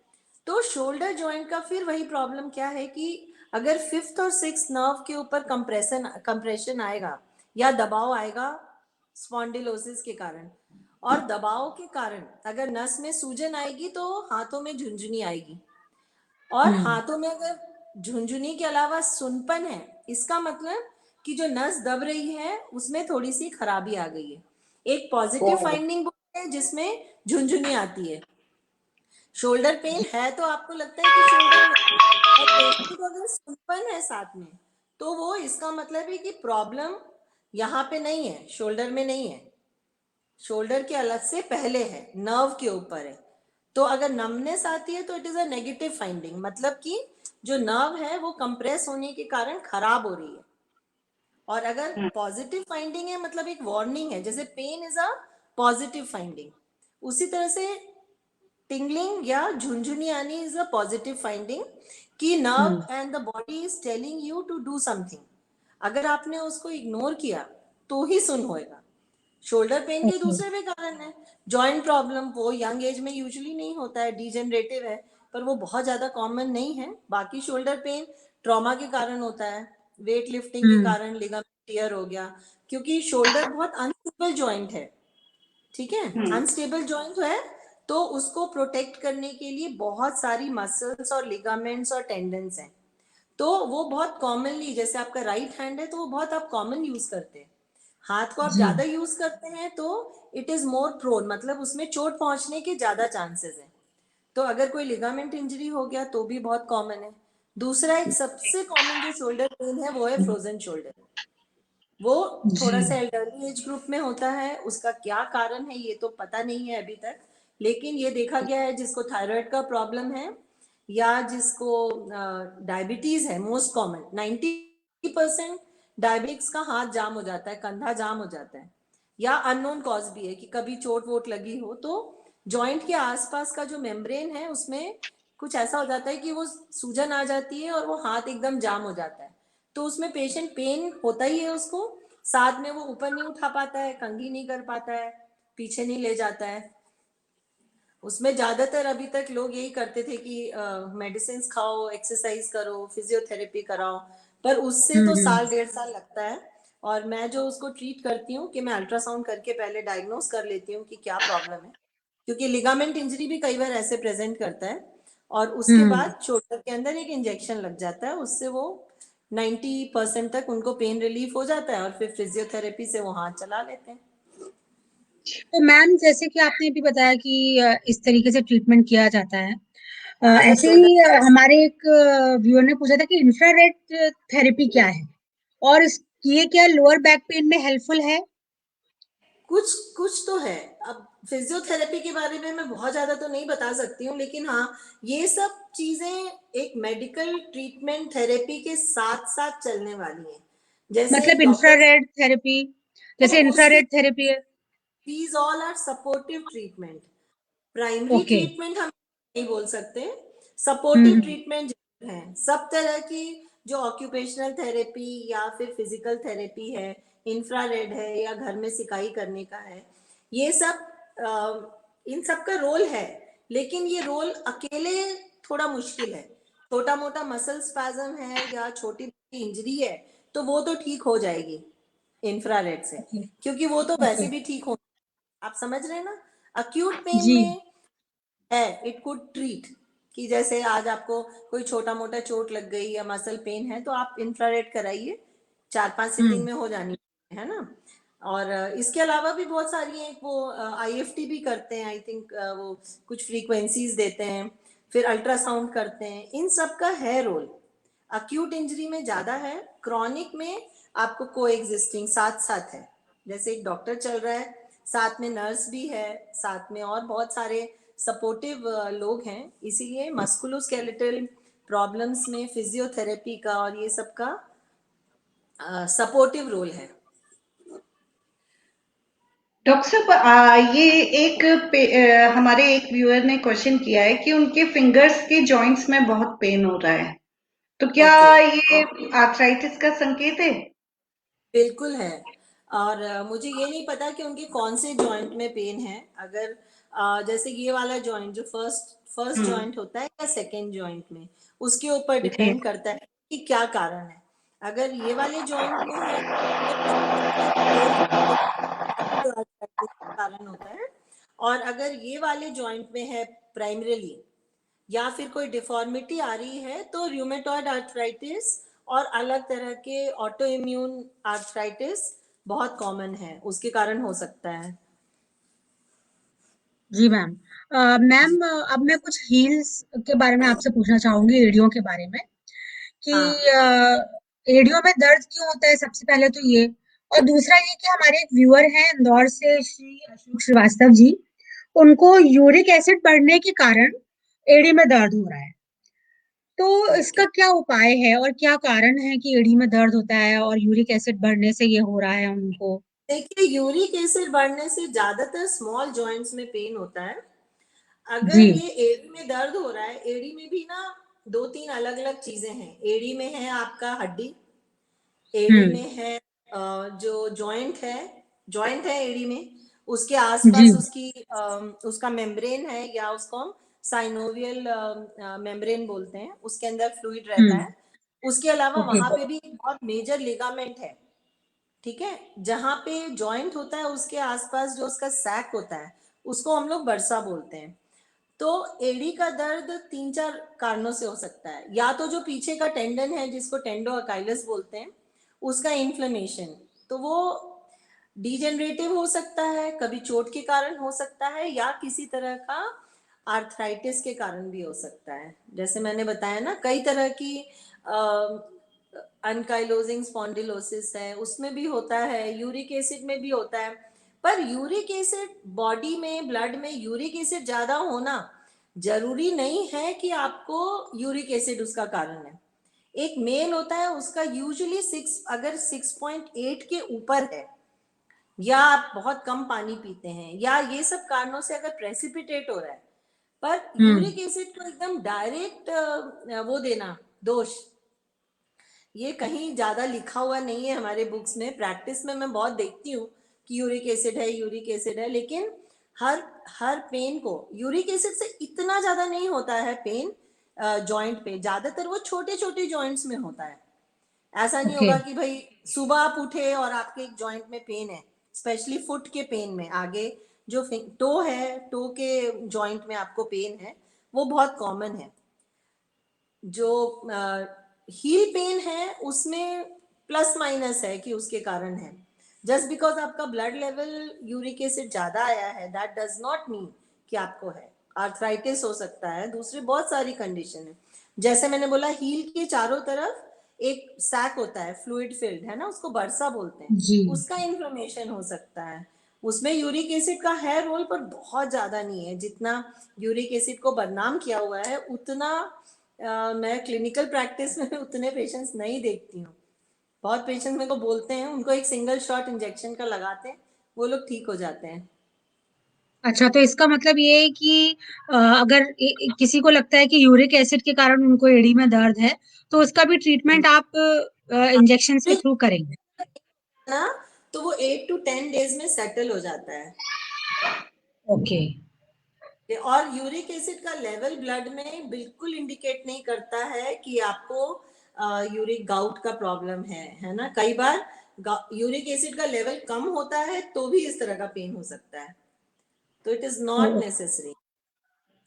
तो शोल्डर जॉइंट का फिर वही प्रॉब्लम क्या है कि अगर 5th और 6th नर्व के ऊपर कंप्रेशन आएगा या दबाव आएगा स्पॉन्डिलोसिस के कारण, और दबाव के कारण अगर नस में सूजन आएगी तो हाथों में झुंझुनी आएगी। और हाथों में अगर झुंझुनी के अलावा सुनपन है, इसका मतलब कि जो नस दब रही है उसमें थोड़ी सी खराबी आ गई है। एक पॉजिटिव फाइंडिंग है जिसमें झुंझुनी आती है। शोल्डर पेन है तो आपको लगता है कि शोल्डर में, और पेशेंट को अगर सुनपन है साथ में, तो वो इसका मतलब है कि प्रॉब्लम यहाँ पे नहीं है, शोल्डर में नहीं है, शोल्डर के अलग से पहले है, नर्व के ऊपर है। तो अगर नमनेस आती है तो it is a negative finding, मतलब कि जो नर्व है वो कंप्रेस होने के कारण खराब हो रही है। और अगर पॉजिटिव फाइंडिंग है, मतलब एक वार्निंग है, जैसे pain is a positive finding, उसी तरह से टिंगलिंग या झुंझुनी आनी इज अ पॉजिटिव फाइंडिंग कि nerve and the body is telling you to do something. अगर आपने उसको इग्नोर किया तो ही सुन होएगा। शोल्डर पेन के दूसरे भी कारण है, जॉइंट प्रॉब्लम, वो यंग एज में यूजुअली नहीं होता है, डिजेनरेटिव है, पर वो बहुत ज्यादा कॉमन नहीं है। बाकी शोल्डर पेन ट्रॉमा के कारण होता है, वेट लिफ्टिंग के कारण लिगामेंट टियर हो गया, क्योंकि शोल्डर बहुत अनस्टेबल जॉइंट है, ठीक है, अनस्टेबल जॉइंट है, तो उसको प्रोटेक्ट करने के लिए बहुत सारी मसल्स और लिगामेंट्स और टेंडन्स हैं। तो वो बहुत कॉमनली, जैसे आपका राइट हैंड है तो वो बहुत आप कॉमन यूज करते हैं, हाथ को आप जी ज्यादा यूज करते हैं तो इट इज मोर प्रोन, मतलब उसमें चोट पहुंचने के ज्यादा चांसेस हैं। तो अगर कोई लिगामेंट इंजरी हो गया तो भी बहुत कॉमन है। दूसरा एक सबसे कॉमन जो शोल्डर पेन है वो है फ्रोजन शोल्डर। वो जी थोड़ा सा एल्डरली एज ग्रुप में होता है, उसका क्या कारण है ये तो पता नहीं है अभी तक, लेकिन ये देखा गया है जिसको थायराइड का प्रॉब्लम है या जिसको डायबिटीज है, मोस्ट कॉमन 90% डायबिटिक्स का हाथ जाम हो जाता है, कंधा जाम हो जाता है, या अननोन कॉज भी है कि कभी चोट वोट लगी हो तो जॉइंट के आसपास का जो मेम्ब्रेन है उसमें कुछ ऐसा हो जाता है कि वो सूजन आ जाती है और वो हाथ एकदम जाम हो जाता है। तो उसमें पेशेंट पेन होता ही है उसको, साथ में वो ऊपर नहीं उठा पाता है, कंघी नहीं कर पाता है, पीछे नहीं ले जाता है। उसमें ज्यादातर अभी तक लोग यही करते थे कि मेडिसिन खाओ, एक्सरसाइज करो, फिजियोथेरेपी कराओ, पर उससे तो साल 1.5 साल लगता है। और मैं जो उसको ट्रीट करती हूँ कि मैं अल्ट्रासाउंड करके पहले डायग्नोस कर लेती हूँ कि क्या प्रॉब्लम है, क्योंकि लिगामेंट इंजरी भी कई बार ऐसे प्रेजेंट करता है, और उसके बाद शोल्डर के अंदर एक इंजेक्शन लग जाता है, उससे वो 90% तक उनको पेन रिलीफ हो जाता है और फिर फिजियोथेरेपी से वो हाथ चला लेते हैं। तो मैम जैसे कि आपने भी बताया कि इस तरीके से ट्रीटमेंट किया जाता है, अगर ऐसे शोल्डर ही हमारे एक व्यूअर ने पूछा था कि इंफ्रारेड थेरेपी क्या है और ये क्या लोअर बैक पेन में हेल्पफुल है? कुछ कुछ तो है। अब फिजियोथेरेपी के बारे में मैं बहुत ज्यादा तो नहीं बता सकती हूँ, लेकिन हाँ, ये सब चीजें एक मेडिकल ट्रीटमेंट थेरेपी के साथ साथ चलने वाली हैं। जैसे मतलब एक डॉक्टर, इंफ्रारेड थेरेपी, जैसे उससे इंफ्रारेड थेरेपी है। These all are supportive treatment. Primary okay. Treatment हम नहीं बोल सकते, सपोर्टिव हम्म ट्रीटमेंट है। सब तरह की जो ऑक्यूपेशनल थेरेपी या फिर फिजिकल थेरेपी है, इंफ्रारेड है या घर में सिकाई करने का है, ये सब इन सब का रोल है, लेकिन ये रोल अकेले थोड़ा मुश्किल है। छोटा मोटा मसल स्पैज्म है या छोटी इंजरी है तो वो तो ठीक हो जाएगी इंफ्रारेड से, ओके क्योंकि वो तो ओके वैसे भी ठीक हो, आप समझ रहे हैं ना। अक्यूट पेन जी में है इट कुड ट्रीट, कि जैसे आज आपको कोई छोटा मोटा चोट लग गई या मसल पेन है तो आप इंफ्रारेड कराइए, 4-5 सिटिंग हम्म में हो जानी है ना। और इसके अलावा भी बहुत सारी हैं, वो आईएफटी भी करते हैं, आई थिंक वो कुछ फ्रीक्वेंसीज देते हैं, फिर अल्ट्रासाउंड करते हैं, इन सब का है रोल। अक्यूट इंजरी में ज्यादा है, क्रॉनिक में आपको को एग्जिस्टिंग साथ साथ है, जैसे एक डॉक्टर चल रहा है, साथ में नर्स भी है, साथ में और बहुत सारे सपोर्टिव लोग हैं, इसीलिए मस्कुलोस्केलेटल प्रॉब्लम्स में फिजियोथेरेपी का और ये सब का सपोर्टिव रोल है। डॉक्टर साहब, ये एक हमारे एक व्यूअर ने क्वेश्चन किया है कि उनके फिंगर्स के जॉइंट्स में बहुत पेन हो रहा है, तो क्या ओके, ये आर्थराइटिस का संकेत है? बिल्कुल है। और मुझे ये नहीं पता कि उनके कौन से जॉइंट में पेन है। अगर जैसे ये वाला जॉइंट जो फर्स्ट हम्म। जॉइंट होता है या सेकेंड जॉइंट में, उसके ऊपर जी। डिपेंड करता है कि क्या कारण है। अगर ये वाले जॉइंट में है तो arthritis का कारण होता है, और अगर ये वाले जॉइंट में है प्राइमरीली या फिर कोई डिफॉर्मिटी आ रही है तो रूमेटॉइड आर्थराइटिस और अलग तरह के ऑटो इम्यून आर्थराइटिस बहुत कॉमन है, उसके कारण हो सकता है। जी मैम। मैम अब मैं कुछ हील्स के बारे में आपसे पूछना चाहूंगी, एड़ियों के बारे में कि हाँ, एड़ियों में दर्द क्यों होता है, सबसे पहले तो ये। और दूसरा ये कि हमारे एक व्यूअर हैं इंदौर से, श्री अशोक श्रीवास्तव जी, उनको यूरिक एसिड बढ़ने के कारण एड़ी में दर्द हो रहा है। तो ओके। इसका क्या उपाय है और क्या कारण है कि एड़ी में दर्द होता है और यूरिक एसिड बढ़ने से ये हो रहा है उनको? देखिए, यूरिक एसिड बढ़ने से ज्यादातर स्मॉल जॉइंट्स में पेन होता है। जी। अगर ये एड़ी में दर्द हो रहा है, एड़ी में भी ना 2-3 अलग अलग चीजें हैं। एड़ी में है आपका हड्डी, एड़ी हम्म में है जो जॉइंट है एड़ी में, उसके जी आसपास उसका मेम्ब्रेन है, या उसको हम साइनोवियल मेम्ब्रेन बोलते हैं, उसके अंदर फ्लूइड रहता हम्म है। उसके अलावा ओके वहां पे भी एक बहुत मेजर लिगामेंट है, ठीक है, जहां पे जॉइंट होता है उसके आसपास जो उसका सैक होता है उसको हम लोग बरसा बोलते हैं। तो एड़ी का दर्द 3-4 कारणों से हो सकता है। या तो जो पीछे का टेंडन है जिसको टेंडो अकाइलस बोलते हैं उसका इन्फ्लेमेशन, तो वो डिजेनरेटिव हो सकता है, कभी चोट के कारण हो सकता है, या किसी तरह का आर्थराइटिस के कारण भी हो सकता है। जैसे मैंने बताया ना, कई तरह की अनकाइलोजिंग स्पॉन्डिलोसिस है, उसमें भी होता है, यूरिक एसिड में भी होता है। पर यूरिक एसिड बॉडी में, ब्लड में यूरिक एसिड ज्यादा होना जरूरी नहीं है कि आपको यूरिक एसिड उसका कारण है। एक मेल होता है उसका यूजुअली 6, अगर 6.8 के ऊपर है, या आप बहुत कम पानी पीते हैं, या ये सब कारणों से अगर प्रेसिपिटेट हो रहा है, पर यूरिक एसिड को एकदम डायरेक्ट वो देना दोष, ये कहीं ज्यादा लिखा हुआ नहीं है हमारे बुक्स में। प्रैक्टिस में मैं बहुत देखती हूँ कि यूरिक एसिड है, यूरिक एसिड है, लेकिन हर पेन को यूरिक एसिड से इतना ज्यादा नहीं होता है पेन जॉइंट पे, ज्यादातर वो छोटे छोटे जॉइंट्स में होता है। ऐसा नहीं ओके होगा कि भाई सुबह आप उठे और आपके एक जॉइंट में पेन है, स्पेशली फुट के पेन में, आगे जो टो है, टो के जॉइंट में आपको पेन है, वो बहुत कॉमन है। जो हील पेन है उसमें प्लस माइनस है कि उसके कारण है। जस्ट बिकॉज आपका ब्लड लेवल यूरिक एसिड ज्यादा आया है, दैट डज नॉट मीन कि आपको है। आर्थराइटिस हो सकता है, दूसरी बहुत सारी कंडीशन है। जैसे मैंने बोला, हील के चारों तरफ एक सैक होता है, फ्लूइड फिल्ड है ना, उसको बरसा बोलते हैं, जी। उसका इन्फ्लेमेशन हो सकता है। उसमें यूरिक एसिड का है रोल, पर बहुत ज्यादा नहीं है। जितना यूरिक एसिड को बदनाम किया हुआ है उतना मैं क्लिनिकल प्रैक्टिस में उतने पेशेंट्स नहीं देखती हूँ। बहुत पेशेंट मेरे को बोलते हैं, उनको एक सिंगल शॉट इंजेक्शन का लगाते हैं, वो लोग ठीक हो जाते हैं। अच्छा, तो इसका मतलब ये है कि अगर किसी को लगता है कि यूरिक एसिड के कारण उनको एड़ी में दर्द है, तो उसका भी ट्रीटमेंट आप इंजेक्शन के थ्रू करेंगे? ना, तो वो 8 to 10 days में सेटल हो जाता है। ओके। और यूरिक एसिड का लेवल ब्लड में बिल्कुल इंडिकेट नहीं करता है कि आपको यूरिक गाउट का प्रॉब्लम है ना। कई बार यूरिक एसिड का लेवल कम होता है तो भी इस तरह का पेन हो सकता है, तो it is not necessary.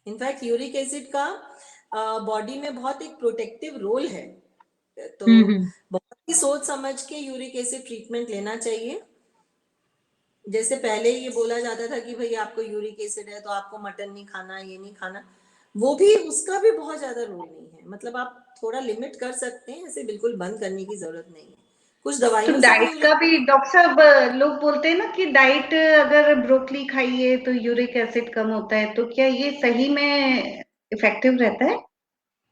In fact uric acid का बॉडी में बहुत एक प्रोटेक्टिव रोल है, तो हम्म। बहुत ही सोच समझ के यूरिक एसिड ट्रीटमेंट लेना चाहिए। जैसे पहले ये बोला जाता था कि भाई आपको यूरिक एसिड है तो आपको मटन नहीं खाना, ये नहीं खाना, वो भी, उसका भी बहुत ज्यादा रोल नहीं है। मतलब आप थोड़ा लिमिट कर सकते हैं, ऐसे बिल्कुल बंद करने की जरूरत नहीं है। कुछ तो दवाइयों से भी डाइट यूरिक, का भी डॉक्टर साहब, लोग बोलते हैं ना कि डाइट अगर ब्रोकली खाइए तो यूरिक एसिड कम होता है, तो क्या ये सही में इफेक्टिव रहता है?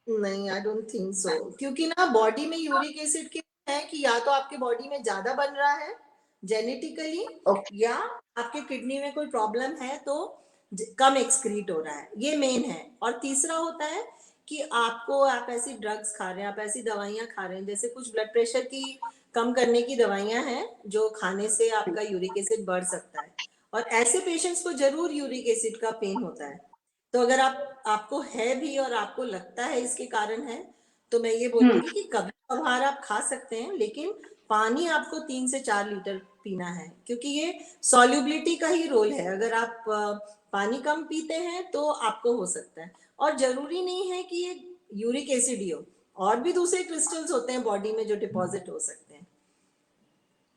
नहीं, आई डोंट थिंक सो। क्योंकि ना बॉडी में यूरिक एसिड के है कि या तो आपके बॉडी में ज्यादा बन रहा है जेनेटिकली, ओके। या आपके किडनी में कोई प्रॉब्लम है तो कम एक्सक्रीट हो रहा है, ये मेन है। और तीसरा होता है कि आप ऐसी ड्रग्स खा रहे हैं, आप ऐसी दवाइयां खा रहे हैं, जैसे कुछ ब्लड प्रेशर की कम करने की दवाइयां हैं जो खाने से आपका यूरिक एसिड बढ़ सकता है, और ऐसे पेशेंट्स को जरूर यूरिक एसिड का पेन होता है। तो अगर आपको है भी और आपको लगता है इसके कारण है, तो मैं ये बोलूंगी कि कभी कभार आप खा सकते हैं, लेकिन पानी आपको 3 से 4 लीटर पीना है, क्योंकि ये सॉल्युबिलिटी का ही रोल है। अगर आप पानी कम पीते हैं तो आपको हो सकता है। और जरूरी नहीं है कि ये यूरिक एसिड ही हो, और भी दूसरे क्रिस्टल्स होते हैं बॉडी में जो डिपॉजिट हो सकते हैं।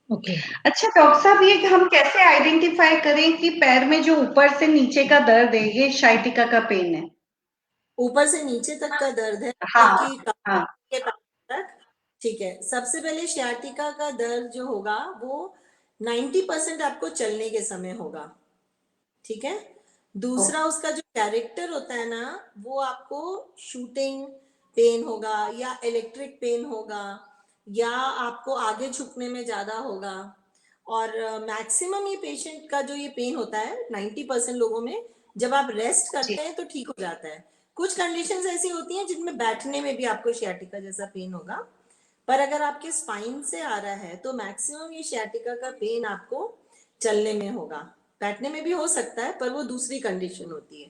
ओके। अच्छा डॉक्टर साहब, ये हम कैसे आइडेंटिफाई करें कि पैर में जो ऊपर से नीचे का दर्द है ये शाइटिका का पेन है? ऊपर से नीचे तक का दर्द है हाँ। कि हाँ। के पैर तक? ठीक है, सबसे पहले सियाटिका का दर्द जो होगा वो 90% आपको चलने के समय होगा, ठीक है। दूसरा, उसका जो कैरेक्टर होता है ना, वो आपको शूटिंग पेन होगा, या इलेक्ट्रिक पेन होगा, या आपको आगे झुकने में ज्यादा होगा। और मैक्सिमम ये पेशेंट का जो ये पेन होता है 90% लोगों में, जब आप रेस्ट जी। करते हैं तो ठीक हो जाता है। कुछ कंडीशंस ऐसी होती हैं जिनमें बैठने में भी आपको सियाटिका जैसा पेन होगा, पर अगर आपके स्पाइन से आ रहा है तो मैक्सिमम ये सियाटिका का पेन आपको चलने में होगा। बैठने में भी हो सकता है, पर वो दूसरी कंडीशन होती है।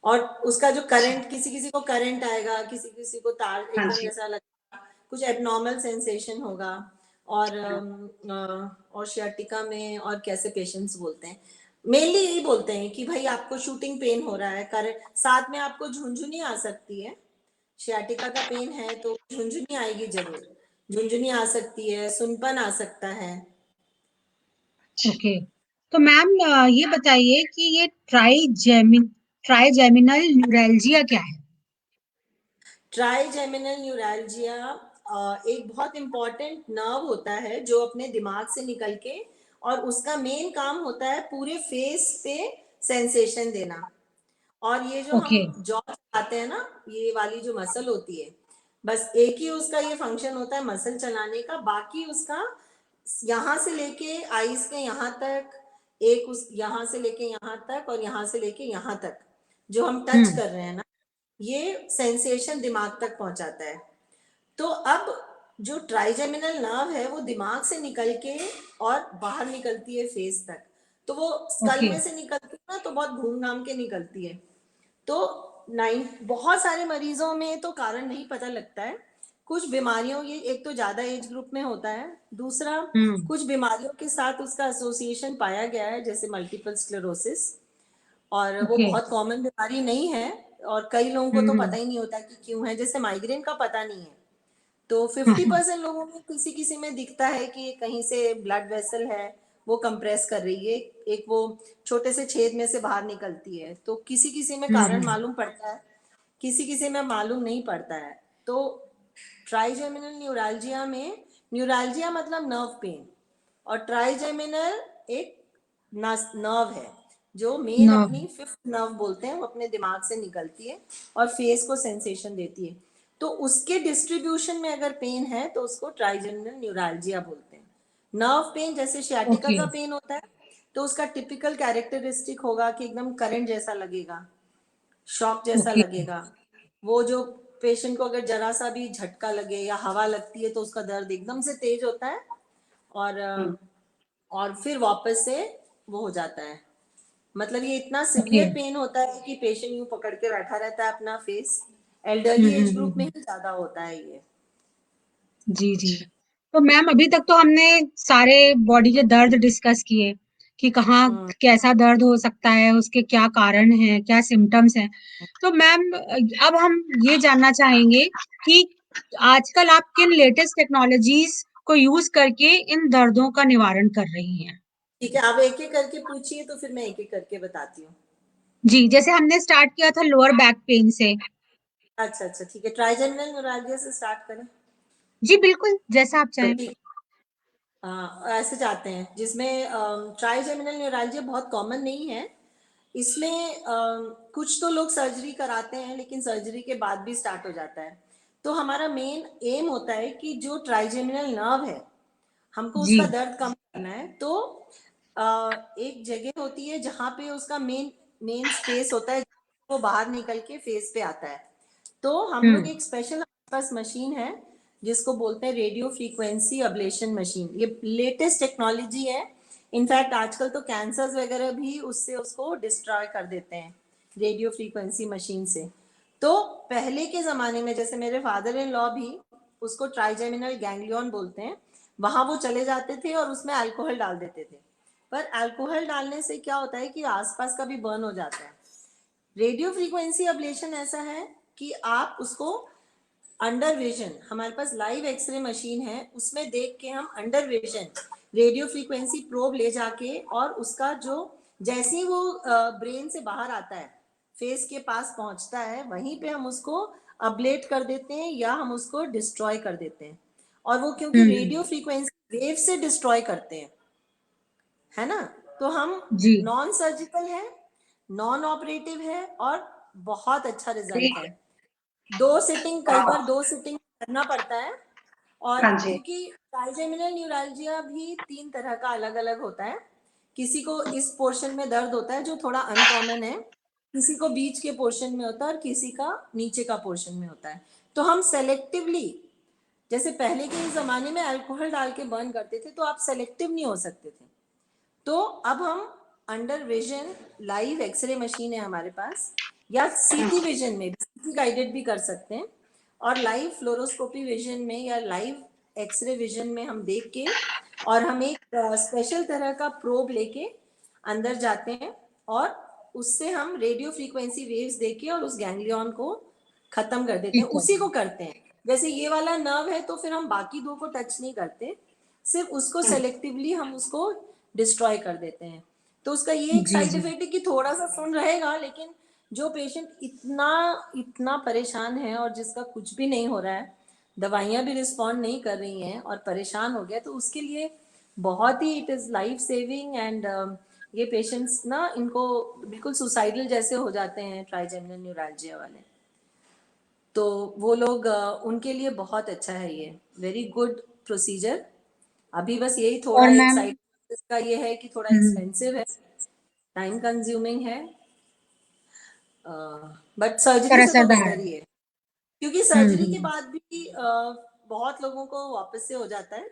और उसका जो करंट, किसी किसी को करंट आएगा, किसी किसी को तार हाँ एकदम जी। जैसा लगेगा, कुछ एबनॉर्मल सेंसेशन होगा। और शियाटिका में और कैसे पेशेंट्स बोलते हैं, मेनली यही बोलते हैं कि भाई आपको शूटिंग पेन हो रहा है, कारण साथ में आपको झुंझुनी आ सकती है। शियाटिका का पेन है तो झुंझुनी आएगी जरूर, झुंझुनी आ सकती है, सुनपन आ सकता है। ओके, तो मैम ये बताइए कि ये ट्राइजेमिनल न्यूरैल्जिया क्या है? ट्राइजेमिनल न्यूरैल्जिया एक बहुत इंपॉर्टेंट नर्व होता है जो अपने दिमाग से निकल के, और उसका मेन काम होता है पूरे फेस पे सेंसेशन देना। और ये जो ओके, हम जॉ चलाते हैं ना, ये वाली जो मसल होती है, बस एक ही उसका ये फंक्शन होता है मसल चलाने का। बाकी उसका यहाँ से लेके आईज के यहाँ तक, एक उस यहाँ से लेके यहाँ तक और यहाँ से लेके यहाँ तक जो हम टच कर रहे हैं ना, ये सेंसेशन दिमाग तक पहुंचाता है। तो अब जो ट्राइजेमिनल नर्व है वो दिमाग से निकल के और बाहर निकलती है फेस तक। तो वो स्कल ओके, में से निकलती है ना, तो बहुत घूम घाम के निकलती है। तो बहुत सारे मरीजों में तो कारण नहीं पता लगता है। कुछ बीमारियों, ये एक तो ज्यादा एज ग्रुप में होता है, दूसरा कुछ बीमारियों के साथ उसका एसोसिएशन पाया गया है, जैसे मल्टीपल स्क्लेरोसिस, और वो ओके, बहुत कॉमन बीमारी नहीं है और कई लोगों को तो पता ही नहीं होता कि क्यों है। जैसे माइग्रेन का पता नहीं है, तो 50% लोगों में किसी किसी में दिखता है कि कहीं से ब्लड वेसल है वो कंप्रेस कर रही है, एक वो छोटे से छेद में से बाहर निकलती है। तो किसी किसी में कारण मालूम पड़ता है, किसी किसी में मालूम नहीं पड़ता है। तो ट्राइजेमिनल न्यूरैल्जिया में, न्यूरैल्जिया मतलब नर्व पेन, और ट्राइजेमिनल एक नर्व है जो मेन अपनी फिफ्थ नर्व बोलते हैं, वो अपने दिमाग से निकलती है और फेस को सेंसेशन देती है। तो उसके डिस्ट्रीब्यूशन में अगर पेन है तो उसको ट्राइजेमिनल न्यूरैल्जिया बोलते हैं। नर्व पेन जैसे शियाटिका ओके, का पेन होता है, तो उसका टिपिकल कैरेक्टरिस्टिक होगा कि एकदम करंट जैसा लगेगा, शॉक जैसा ओके, लगेगा। वो जो पेशेंट को अगर जरा सा भी झटका लगे या हवा लगती है तो उसका दर्द एकदम से तेज होता है, और फिर वापस से वो हो जाता है। मतलब ये इतना ओके, सिवियर पेन होता है कि पेशेंट यूं पकड़ के बैठा रहता है अपना फेस। एल्डरली एज ग्रुप में ही ज्यादा होता है ये। जी, जी। तो मैम अभी तक तो हमने सारे बॉडी के दर्द डिस्कस किए कि कहाँ हम्म। कैसा दर्द हो सकता है, उसके क्या कारण हैं, क्या सिम्पटम्स हैं। तो मैम अब हम ये जानना चाहेंगे कि आजकल आप किन लेटेस्ट टेक्नोलॉजीज को यूज करके इन दर्दों का निवारण कर रही हैं? ठीक है, आप एक एक करके पूछिए तो फिर मैं एक एक करके बताती हूँ। जी, जैसे हमने स्टार्ट किया था लोअर बैक पेन से। अच्छा अच्छा, ठीक है, ट्राइजेमिनल न्यूरैल्जिया से स्टार्ट करें। जी, बिल्कुल, जैसा आप चाहें। ठीक, ऐसे जाते हैं, जिसमें ट्राइजेमिनल न्यूरैल्जिया बहुत कॉमन नहीं है। इसमें कुछ तो लोग सर्जरी कराते हैं, लेकिन सर्जरी के बाद भी स्टार्ट हो जाता है। तो हमारा मेन एम होता है कि जो ट्राइजेमिनल नर्व है, हमको जी, उसका दर्द कम करना है। तो एक जगह होती है जहाँ पे उसका मेन मेन स्पेस होता है, वो बाहर निकल के फेस पे आता है। तो हम लोग एक स्पेशल, हमारे पास मशीन है जिसको बोलते हैं रेडियो फ्रीक्वेंसी अब्लेशन मशीन। ये लेटेस्ट टेक्नोलॉजी है। इनफैक्ट आजकल तो कैंसर्स वगैरह भी उससे उसको डिस्ट्रॉय कर देते हैं, रेडियो फ्रीक्वेंसी मशीन से। तो पहले के ज़माने में, जैसे मेरे फादर इन लॉ भी उसको ट्राइजेमिनल गैंग्लियन बोलते हैं, वहाँ वो चले जाते थे और उसमें अल्कोहल डाल देते थे। पर अल्कोहल डालने से क्या होता है कि आसपास का भी बर्न हो जाता है। रेडियो फ्रीक्वेंसी अब्लेशन ऐसा है कि आप उसको अंडर विजन, हमारे पास लाइव एक्सरे मशीन है, उसमें देख के हम under vision radio frequency probe ले जाके, और उसका जो जैसे ही वो ब्रेन से बाहर आता है, फेस के पास पहुंचता है, वहीं पे हम उसको अब्लेट कर देते हैं या हम उसको डिस्ट्रॉय कर देते हैं। और वो क्योंकि रेडियो फ्रीक्वेंसी वेव से डिस्ट्रॉय करते हैं, है ना, तो हम जी, नॉन सर्जिकल है, नॉन ऑपरेटिव है, और बहुत अच्छा रिजल्ट है। 2 सिटिंग, कई बार 2 सिटिंग करना पड़ता है। और हाँ जी। क्योंकि ट्राइजेमिनल न्यूरैल्जिया भी 3 तरह का अलग अलग होता है। किसी को इस पोर्शन में दर्द होता है जो थोड़ा अनकॉमन है, किसी को बीच के पोर्शन में होता है, और किसी का नीचे का पोर्शन में होता है। तो हम सेलेक्टिवली, जैसे पहले के ज़माने में अल्कोहल डाल के बर्न करते थे, तो आप सेलेक्टिव नहीं हो सकते थे। तो अब हम under vision live X ray machine है हमारे पास, या सीटी विजन में भी, सीटी गाइडेड भी कर सकते हैं, और लाइव फ्लोरोस्कोपी विजन में या लाइव एक्सरे विजन में हम देख के, और हम एक स्पेशल तरह का प्रोब लेके अंदर जाते हैं और उससे हम रेडियो फ्रीक्वेंसी वेव्स देके और उस गैंग्लियन को खत्म कर देते हैं, उसी को करते हैं। जैसे ये वाला नर्व है तो फिर हम बाकी दो को टच नहीं करते, सिर्फ उसको सेलेक्टिवली हम उसको डिस्ट्रॉय कर देते हैं। तो उसका ये एक साइड इफेक्ट है कि थोड़ा सा सुन रहेगा, लेकिन जो पेशेंट इतना इतना परेशान है और जिसका कुछ भी नहीं हो रहा है, दवाइयां भी रिस्पॉन्ड नहीं कर रही हैं और परेशान हो गया, तो उसके लिए बहुत ही it is life saving. And ये पेशेंट्स ना, इनको बिल्कुल सुसाइडल जैसे हो जाते हैं ट्राइजेमिनल न्यूरैल्जिया वाले, तो वो लोग उनके लिए बहुत अच्छा है ये, वेरी गुड प्रोसीजर। अभी बस यही थोड़ा और एक मैम साइड इसका ये है कि थोड़ा एक्सपेंसिव है, टाइम कंज्यूमिंग है, बट सर्जरी पर से तो असरदार बेटर है। ही है, क्योंकि सर्जरी के बाद भी बहुत लोगों को वापस से हो जाता है,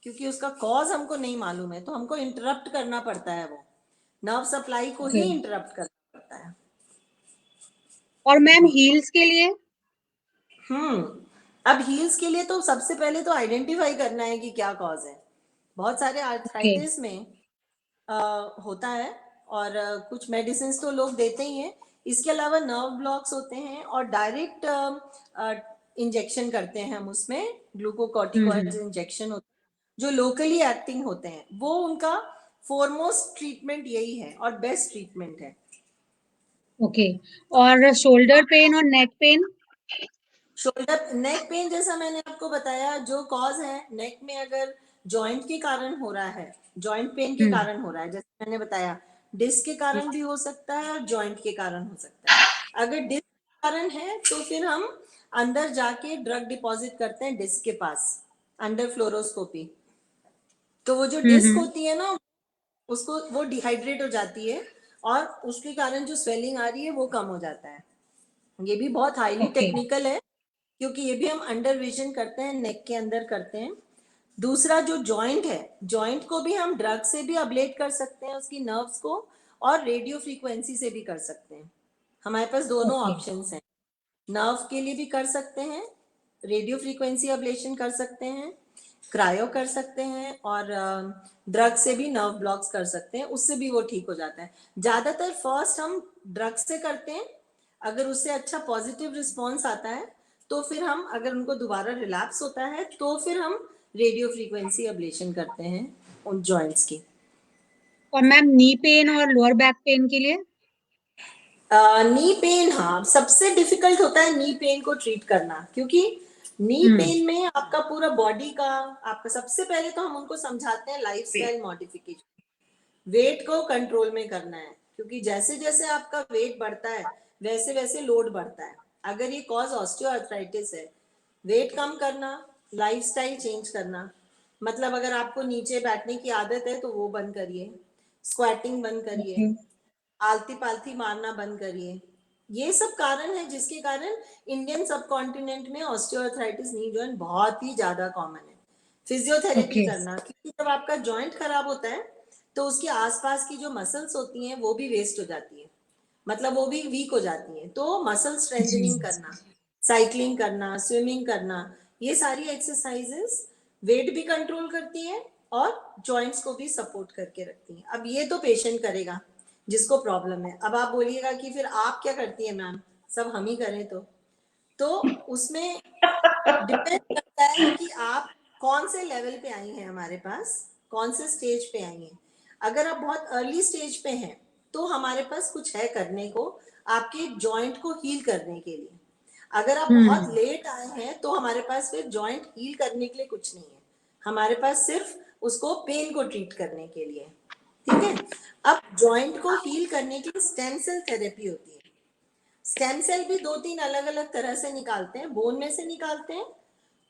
क्योंकि उसका कॉज हमको नहीं मालूम है, तो हमको इंटरप्ट करना पड़ता है, वो नर्व सप्लाई को ओके। ही इंटरप्ट करना पड़ता है। और मैम हील्स के लिए? अब हील्स के लिए तो सबसे पहले तो आइडेंटिफाई करना है कि क्या कॉज है। बहुत सारे ओके। आर्थराइटिस में होता है, और कुछ मेडिसिन तो लोग देते ही हैं। इसके अलावा नर्व ब्लॉक्स होते हैं और डायरेक्ट इंजेक्शन करते हैं हम उसमें, ग्लूकोकॉर्टिकॉइड्स इंजेक्शन होते हैं जो लोकली एक्टिंग होते हैं, वो उनका फोरमोस्ट ट्रीटमेंट यही है और बेस्ट ट्रीटमेंट है। ओके। और शोल्डर पेन और neck pain? Shoulder neck pain, जैसा मैंने आपको बताया, जो कॉज है नेक में, अगर जॉइंट के कारण हो रहा है, जॉइंट पेन के कारण हो रहा है, जैसे मैंने बताया डिस्क के कारण भी हो सकता है और जॉइंट के कारण हो सकता है। अगर डिस्क के कारण है तो फिर हम अंदर जाके ड्रग डिपॉजिट करते हैं डिस्क के पास, अंडर फ्लोरोस्कोपी। तो वो जो डिस्क होती है ना, उसको वो डिहाइड्रेट हो जाती है और उसके कारण जो स्वेलिंग आ रही है वो कम हो जाता है। ये भी बहुत हाईली ओके। टेक्निकल है, क्योंकि ये भी हम अंडर विजन करते हैं, नेक के अंदर करते हैं। दूसरा जो जॉइंट है, जॉइंट को भी हम ड्रग से भी अब्लेट कर सकते हैं, उसकी नर्व्स को, और रेडियो फ्रीक्वेंसी से भी कर सकते हैं। हमारे पास दोनों ओके। ऑप्शंस हैं, नर्व के लिए भी कर सकते हैं, रेडियो फ्रीक्वेंसी अब्लेशन कर सकते हैं, क्रायो कर सकते हैं, और ड्रग से भी नर्व ब्लॉक्स कर सकते हैं, उससे भी वो ठीक हो जाता है। ज्यादातर फर्स्ट हम ड्रग से करते हैं, अगर उससे अच्छा पॉजिटिव रिस्पॉन्स आता है तो फिर हम, अगर उनको दोबारा रिलैप्स होता है तो फिर हम रेडियो फ्रीक्वेंसी अब्लेशन करते हैं उन जॉइंट्स की। और मैम नी पेन और लोअर बैक पेन के लिए? नी पेन, हाँ सबसे डिफिकल्ट होता है नी पेन को ट्रीट करना, क्योंकि नी पेन में आपका पूरा बॉडी का, आपका सबसे पहले तो हम उनको समझाते हैं लाइफस्टाइल मॉडिफिकेशन, वेट को कंट्रोल में करना है, क्योंकि जैसे जैसे आपका वेट बढ़ता है वैसे वैसे लोड बढ़ता है। अगर ये कॉज ऑस्टियोआर्थराइटिस है, वेट कम करना, लाइफस्टाइल चेंज करना, मतलब अगर आपको नीचे बैठने की आदत है तो वो बंद करिए, स्क्वाटिंग बंद करिए, आलती पालती मारना बंद करिए। ये सब कारण है जिसके कारण इंडियन सब कॉन्टिनेंट में ऑस्टियोआर्थराइटिस नी जॉइंट बहुत ही ज्यादा कॉमन है। Physiotherapy okay. करना, क्योंकि जब आपका जॉइंट खराब होता है तो उसके आसपास की जो मसल्स होती हैं वो भी वेस्ट हो जाती है, मतलब वो भी वीक हो जाती हैं। तो मसल जी। स्ट्रेंथनिंग करना, साइकिलिंग करना, स्विमिंग करना, ये सारी एक्सरसाइजेस वेट भी कंट्रोल करती है और जॉइंट्स को भी सपोर्ट करके रखती हैं। अब ये तो पेशेंट करेगा जिसको प्रॉब्लम है। अब आप बोलिएगा कि फिर आप क्या करती है मैम, सब हम ही करें तो उसमें डिपेंड करता है कि आप कौन से लेवल पे आई हैं हमारे पास, कौन से स्टेज पे आई हैं। अगर आप बहुत अर्ली स्टेज पे हैं तो हमारे पास कुछ है करने को, आपके जॉइंट को हील करने के लिए। अगर आप बहुत लेट आए हैं तो हमारे पास फिर जॉइंट हील करने के लिए कुछ नहीं है, हमारे पास सिर्फ उसको पेन को ट्रीट करने के लिए। ठीक है, अब जॉइंट को हील करने के लिए स्टेम सेल थेरेपी होती है। स्टेम सेल भी 2-3 अलग अलग तरह से निकालते हैं, बोन में से निकालते हैं,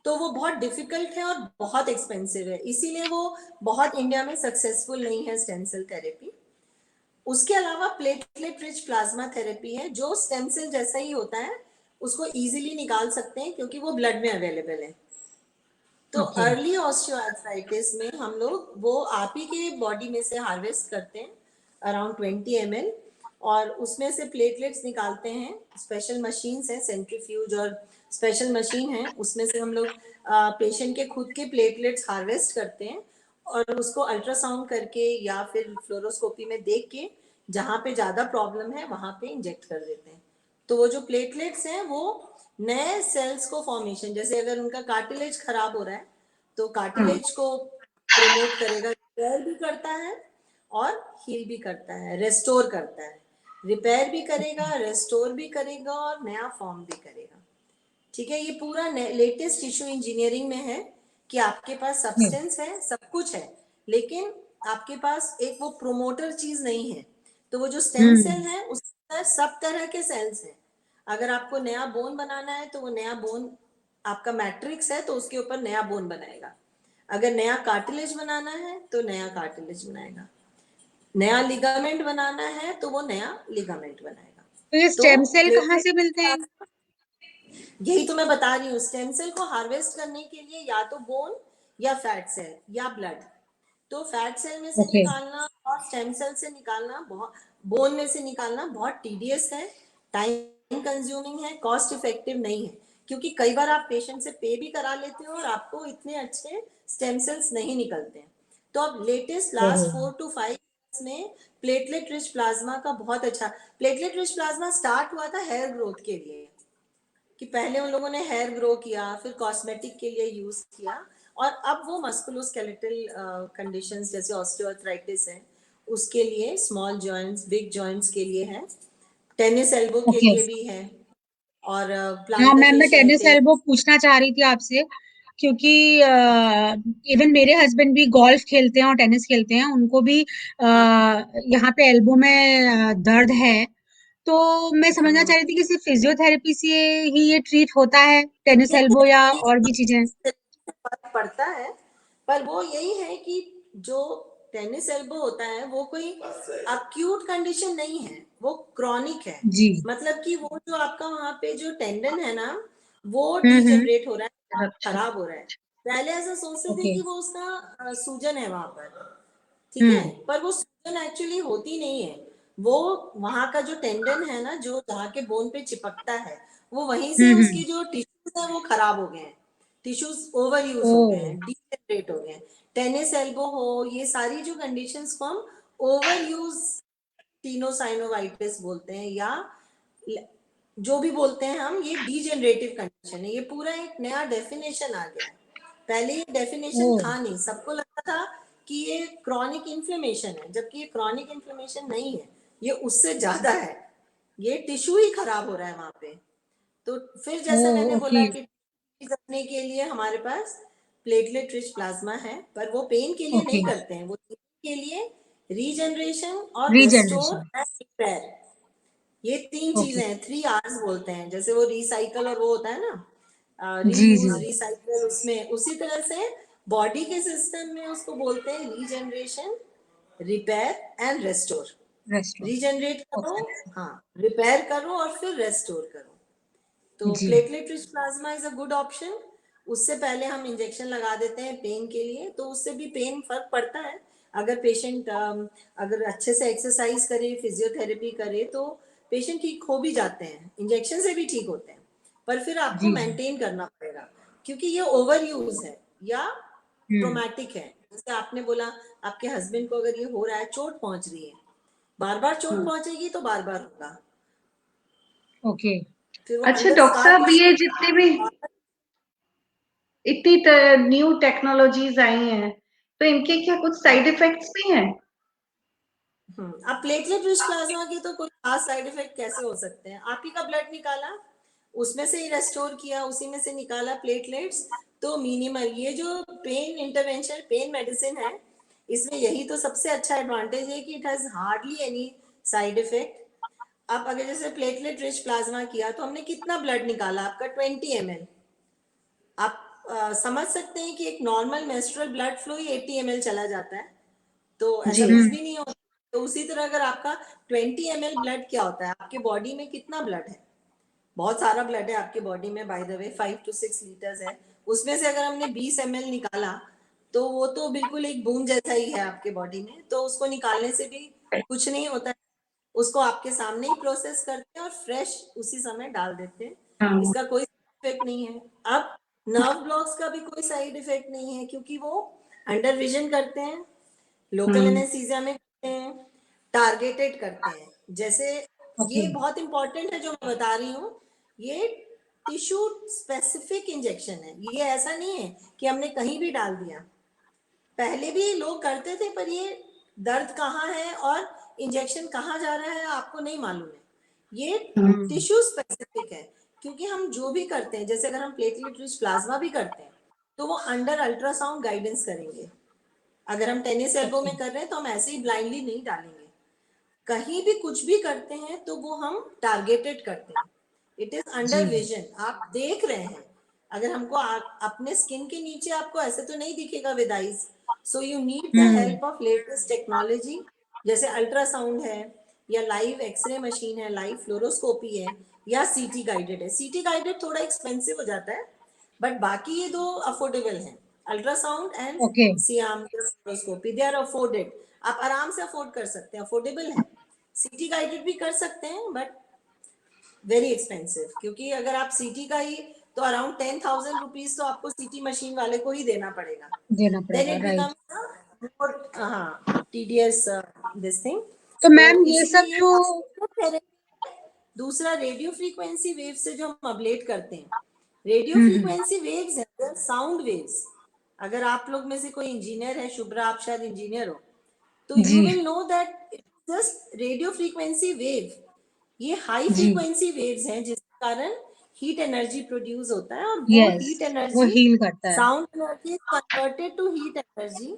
तो वो बहुत डिफिकल्ट है और बहुत एक्सपेंसिव है, इसीलिए वो बहुत इंडिया में सक्सेसफुल नहीं है स्टेम सेल थेरेपी। उसके अलावा प्लेटलेट रिच प्लाज्मा थेरेपी है, जो स्टेम सेल जैसा ही होता है, उसको इजीली निकाल सकते हैं क्योंकि वो ब्लड में अवेलेबल है। तो ओके। अर्ली ऑस्टियोआर्थराइटिस में हम लोग वो आप ही के बॉडी में से हार्वेस्ट करते हैं, अराउंड 20 ml, और उसमें से प्लेटलेट्स निकालते हैं। स्पेशल मशीन्स हैं, सेंट्रीफ्यूज और स्पेशल मशीन है, उसमें से हम लोग पेशेंट के खुद के प्लेटलेट्स हार्वेस्ट करते हैं और उसको अल्ट्रासाउंड करके या फिर फ्लोरोस्कोपी में देख के जहाँ पे ज्यादा प्रॉब्लम है वहां पे इंजेक्ट कर देते हैं। तो वो जो प्लेटलेट्स हैं वो नए सेल्स को फॉर्मेशन, जैसे अगर उनका कार्टिलेज खराब हो रहा है तो कार्टिलेज को प्रमोट करेगा, रिपेयर भी करता है और हील भी करता है, रेस्टोर करता है। रिपेयर भी करेगा, रेस्टोर भी करेगा और नया फॉर्म भी करेगा। ठीक है, ये पूरा लेटेस्ट टिश्यू इंजीनियरिंग में है कि आपके पास सब्सटेंस है, सब कुछ है, लेकिन आपके पास एक वो प्रोमोटर चीज नहीं है। तो वो जो स्टेम सेल है उसमें सब तरह के सेल्स हैं। अगर आपको नया बोन बनाना है तो वो नया बोन, आपका मैट्रिक्स है तो उसके ऊपर नया बोन बनाएगा। अगर नया कार्टिलेज बनाना है तो नया कार्टिलेज बनाएगा। नया लिगामेंट बनाना है तो वो नया लिगामेंट बनाएगा। तो ये स्टेम सेल कहाँ से मिलते हैं? यही तो मैं बता रही हूँ, स्टेम सेल को हार्वेस्ट करने के लिए या तो बोन या फैट सेल या ब्लड। तो फैट सेल में से निकालना और स्टेम सेल से निकालना, बहुत बोन में से निकालना बहुत टीडियस है, टाइम कंज्यूमिंग है, कॉस्ट इफेक्टिव नहीं है, क्योंकि कई बार आप पेशेंट से पे भी करा लेते हो और आपको इतने अच्छे स्टेम सेल्स नहीं निकलते हैं। तो अब लेटेस्ट लास्ट 4 to 5 में प्लेटलेट रिच प्लाज्मा का बहुत अच्छा, प्लेटलेट रिच प्लाज्मा स्टार्ट हुआ था हेयर ग्रोथ के लिए, कि पहले उन लोगों ने हेयर ग्रो किया, फिर कॉस्मेटिक के लिए यूज किया, और अब वो मस्कुलोस्केलेटल कंडीशंस जैसे ऑस्टियोआर्थराइटिस है उसके लिए, स्मॉल जॉइंट्स, बिग जॉइंट्स के लिए है, टेनिस एल्बो के लिए भी है, और हाँ मैम, मैं टेनिस एल्बो पूछना चाह रही थी आपसे, क्योंकि इवन मेरे हस्बैंड भी गोल्फ खेलते हैं और टेनिस खेलते हैं, उनको भी यहाँ पे एल्बो में दर्द है। तो मैं समझना चाह रही थी कि सिर्फ फिजियोथेरेपी से ही ये ट्रीट होता है, टेनिस एल्बो या और भी चीजें? फर्क पड़ता है, पर वो यही है कि जो टेनिस एल्बो होता है वो कोई अक्यूट कंडीशन नहीं है, वो क्रॉनिक है। जी। मतलब कि वो जो आपका वहां पे जो टेंडन है ना वो हम्म। डीजनरेट हो रहा है, खराब हो रहा है। पहले ऐसा सोचते थे ओके। कि वो उसका सूजन है वहां पर, ठीक है, हम्म पर वो सूजन एक्चुअली होती नहीं है। वो वहां का जो टेंडन है ना, जो जहाँ के बोन पे चिपकता है, वो वहीं से उसके हम्म। जो टिश्यूज है वो खराब हो गए हैं, टिश्यूज ओवर यूज ओ। हो गए हैं, डीजेनरेट हो गए हैं। टेनिस एल्बो हो, ये सारी जो कंडीशंस को हम ओवर यूज टीनोसाइनोवाइटिस बोलते हैं, या जो भी बोलते हैं हम, ये डीजेनरेटिव कंडीशन है। ये पूरा एक नया डेफिनेशन आ गया है, पहले ये डेफिनेशन ओ। था नहीं, सबको लगता था कि ये क्रॉनिक इन्फ्लेमेशन है, जबकि ये क्रॉनिक इन्फ्लेमेशन नहीं है, ये उससे ज्यादा है, ये टिश्यू ही खराब हो रहा है वहां पे। तो फिर जैसा मैंने बोला ओके। कि करने के लिए हमारे पास प्लेटलेट रिच प्लाज्मा है, पर वो पेन के लिए ओके। नहीं करते हैं, वो के लिए रीजनरेशन और रेस्टोर रीजनरेशन। एंड रिपेयर, ये तीन ओके। चीजें हैं, 3 Rs बोलते हैं। जैसे वो रिसाइकल और वो होता है ना, जी जी। रीयूज रिसाइकल, उसमें उसी तरह से बॉडी के सिस्टम में उसको बोलते हैं regeneration, repair and restore. Restaurant. Regenerate करो, ओके। हाँ, रिपेयर करो और फिर रेस्टोर करो। तो जी platelet rich plasma is a good option. उससे पहले हम इंजेक्शन लगा देते हैं पेन के लिए, तो उससे भी पेन फर्क पड़ता है। अगर पेशेंट अगर अच्छे से एक्सरसाइज करे, फिजियोथेरेपी करे, तो पेशेंट ठीक हो भी जाते हैं, इंजेक्शन से भी ठीक होते हैं। पर फिर आपको जी। जी। मेंटेन करना पड़ेगा, क्योंकि ये ओवर यूज है या हम्म। ट्रोमैटिक है। जैसे आपने बोला आपके हस्बैंड को अगर ये हो रहा है, चोट पहुंच रही है, बार बार चोट पहुंचेगी तो बार बार होगा, ओके। फिर वो अच्छा अंदर डॉक्टर स्कार साहब, ये टिश्यू। जितने भी इतनी न्यू टेक्नोलॉजीज आई हैं, तो इनके क्या कुछ साइड इफेक्ट्स भी हैं? अब प्लेटलेट रिच प्लाज्मा के तो कोई खास साइड इफेक्ट कैसे हो सकते हैं? आप ही का ब्लड निकाला, उसमें से ही रेस्टोर किया, उसी में से निकाला प्लेटलेट्स, तो मिनिमल, ये जो पेन इंटरवेंशन, पेन मेडिसिन है, इसमें यही तो सबसे अच्छा एडवांटेज है कि it has hardly any side effect. अब अगर जैसे प्लेटलेट रिच प्लाज्मा किया तो हमने कितना ब्लड निकाला आपका, 20 ml। आप समझ सकते हैं कि एक नॉर्मल मेंस्ट्रुअल ब्लड फ्लो ही 80 ml चला जाता है, तो जी। ऐसा कुछ भी नहीं होता। तो उसी तरह अगर आपका 20 ml ब्लड क्या होता है, आपके बॉडी में कितना ब्लड है, बहुत सारा ब्लड है आपके बॉडी में, by the way 5 to 6 litres है। उसमें से अगर हमने 20 ml निकाला तो वो तो बिल्कुल एक बूंद जैसा ही है आपके बॉडी में, तो उसको निकालने से भी कुछ नहीं होता है। उसको आपके सामने ही प्रोसेस करते हैं और फ्रेश उसी समय डाल देते हैं। हाँ। इसका कोई इफेक्ट नहीं है। अब नर्व ब्लॉक्स का भी कोई साइड इफेक्ट नहीं है, क्योंकि वो अंडर विजन करते हैं, लोकल एनेस्थीसिया में करते हैं, टारगेटेड करते हैं। जैसे ये बहुत इंपॉर्टेंट है जो मैं बता रही हूँ, ये टिश्यू स्पेसिफिक इंजेक्शन है। ये ऐसा नहीं है कि हमने कहीं भी डाल दिया। पहले भी लोग करते थे, पर ये दर्द कहाँ है और इंजेक्शन कहाँ जा रहा है आपको नहीं मालूम है। ये टिश्यू स्पेसिफिक है, क्योंकि हम जो भी करते हैं, जैसे अगर हम प्लेटलेट रिच प्लाज्मा भी करते हैं तो वो अंडर अल्ट्रासाउंड गाइडेंस करेंगे। अगर हम टेनिस एल्बो में कर रहे हैं तो हम ऐसे ही ब्लाइंडली नहीं डालेंगे। कहीं भी कुछ भी करते हैं तो वो हम टारगेटेड करते हैं। इट इज अंडर विजन, आप देख रहे हैं। अगर हमको अपने स्किन के नीचे आपको ऐसे तो नहीं दिखेगा with eyes, so you need the help of latest technology, जैसे अल्ट्रासाउंड है या लाइव एक्सरे मशीन है, लाइव फ्लोरोस्कोपी है, या सीटी गाइडेड है। सीटी गाइडेड थोड़ा एक्सपेंसिव हो जाता है, बट बाकी ये दो अफोर्डेबल हैं, ultrasound and C arm fluoroscopy, they are afforded. आप आराम से अफोर्ड कर सकते हैं, अफोर्डेबल है। सीटी गाइडेड भी कर सकते हैं, बट वेरी एक्सपेंसिव, क्योंकि अगर आप सीटी का ही तो अराउंड 10,000 रुपीज तो आपको सीटी मशीन वाले को ही देना पड़ेगा। Then it becomes more tedious this thing. तो मैम ये सब जो दूसरा रेडियो फ्रीक्वेंसी वेव से जो हम अबलेट करते हैं, रेडियो फ्रीक्वेंसी वेव्स है, साउंड वेव्स। अगर आप लोग में से कोई इंजीनियर है, शुभ्रा आप शायद इंजीनियर हो, तो you will know that it's just radio frequency wave. ये हाई फ्रीक्वेंसी वेव्स हैं, जिसके कारण हीट एनर्जी प्रोड्यूस होता है, और वो heat energy sound energy converted to heat energy,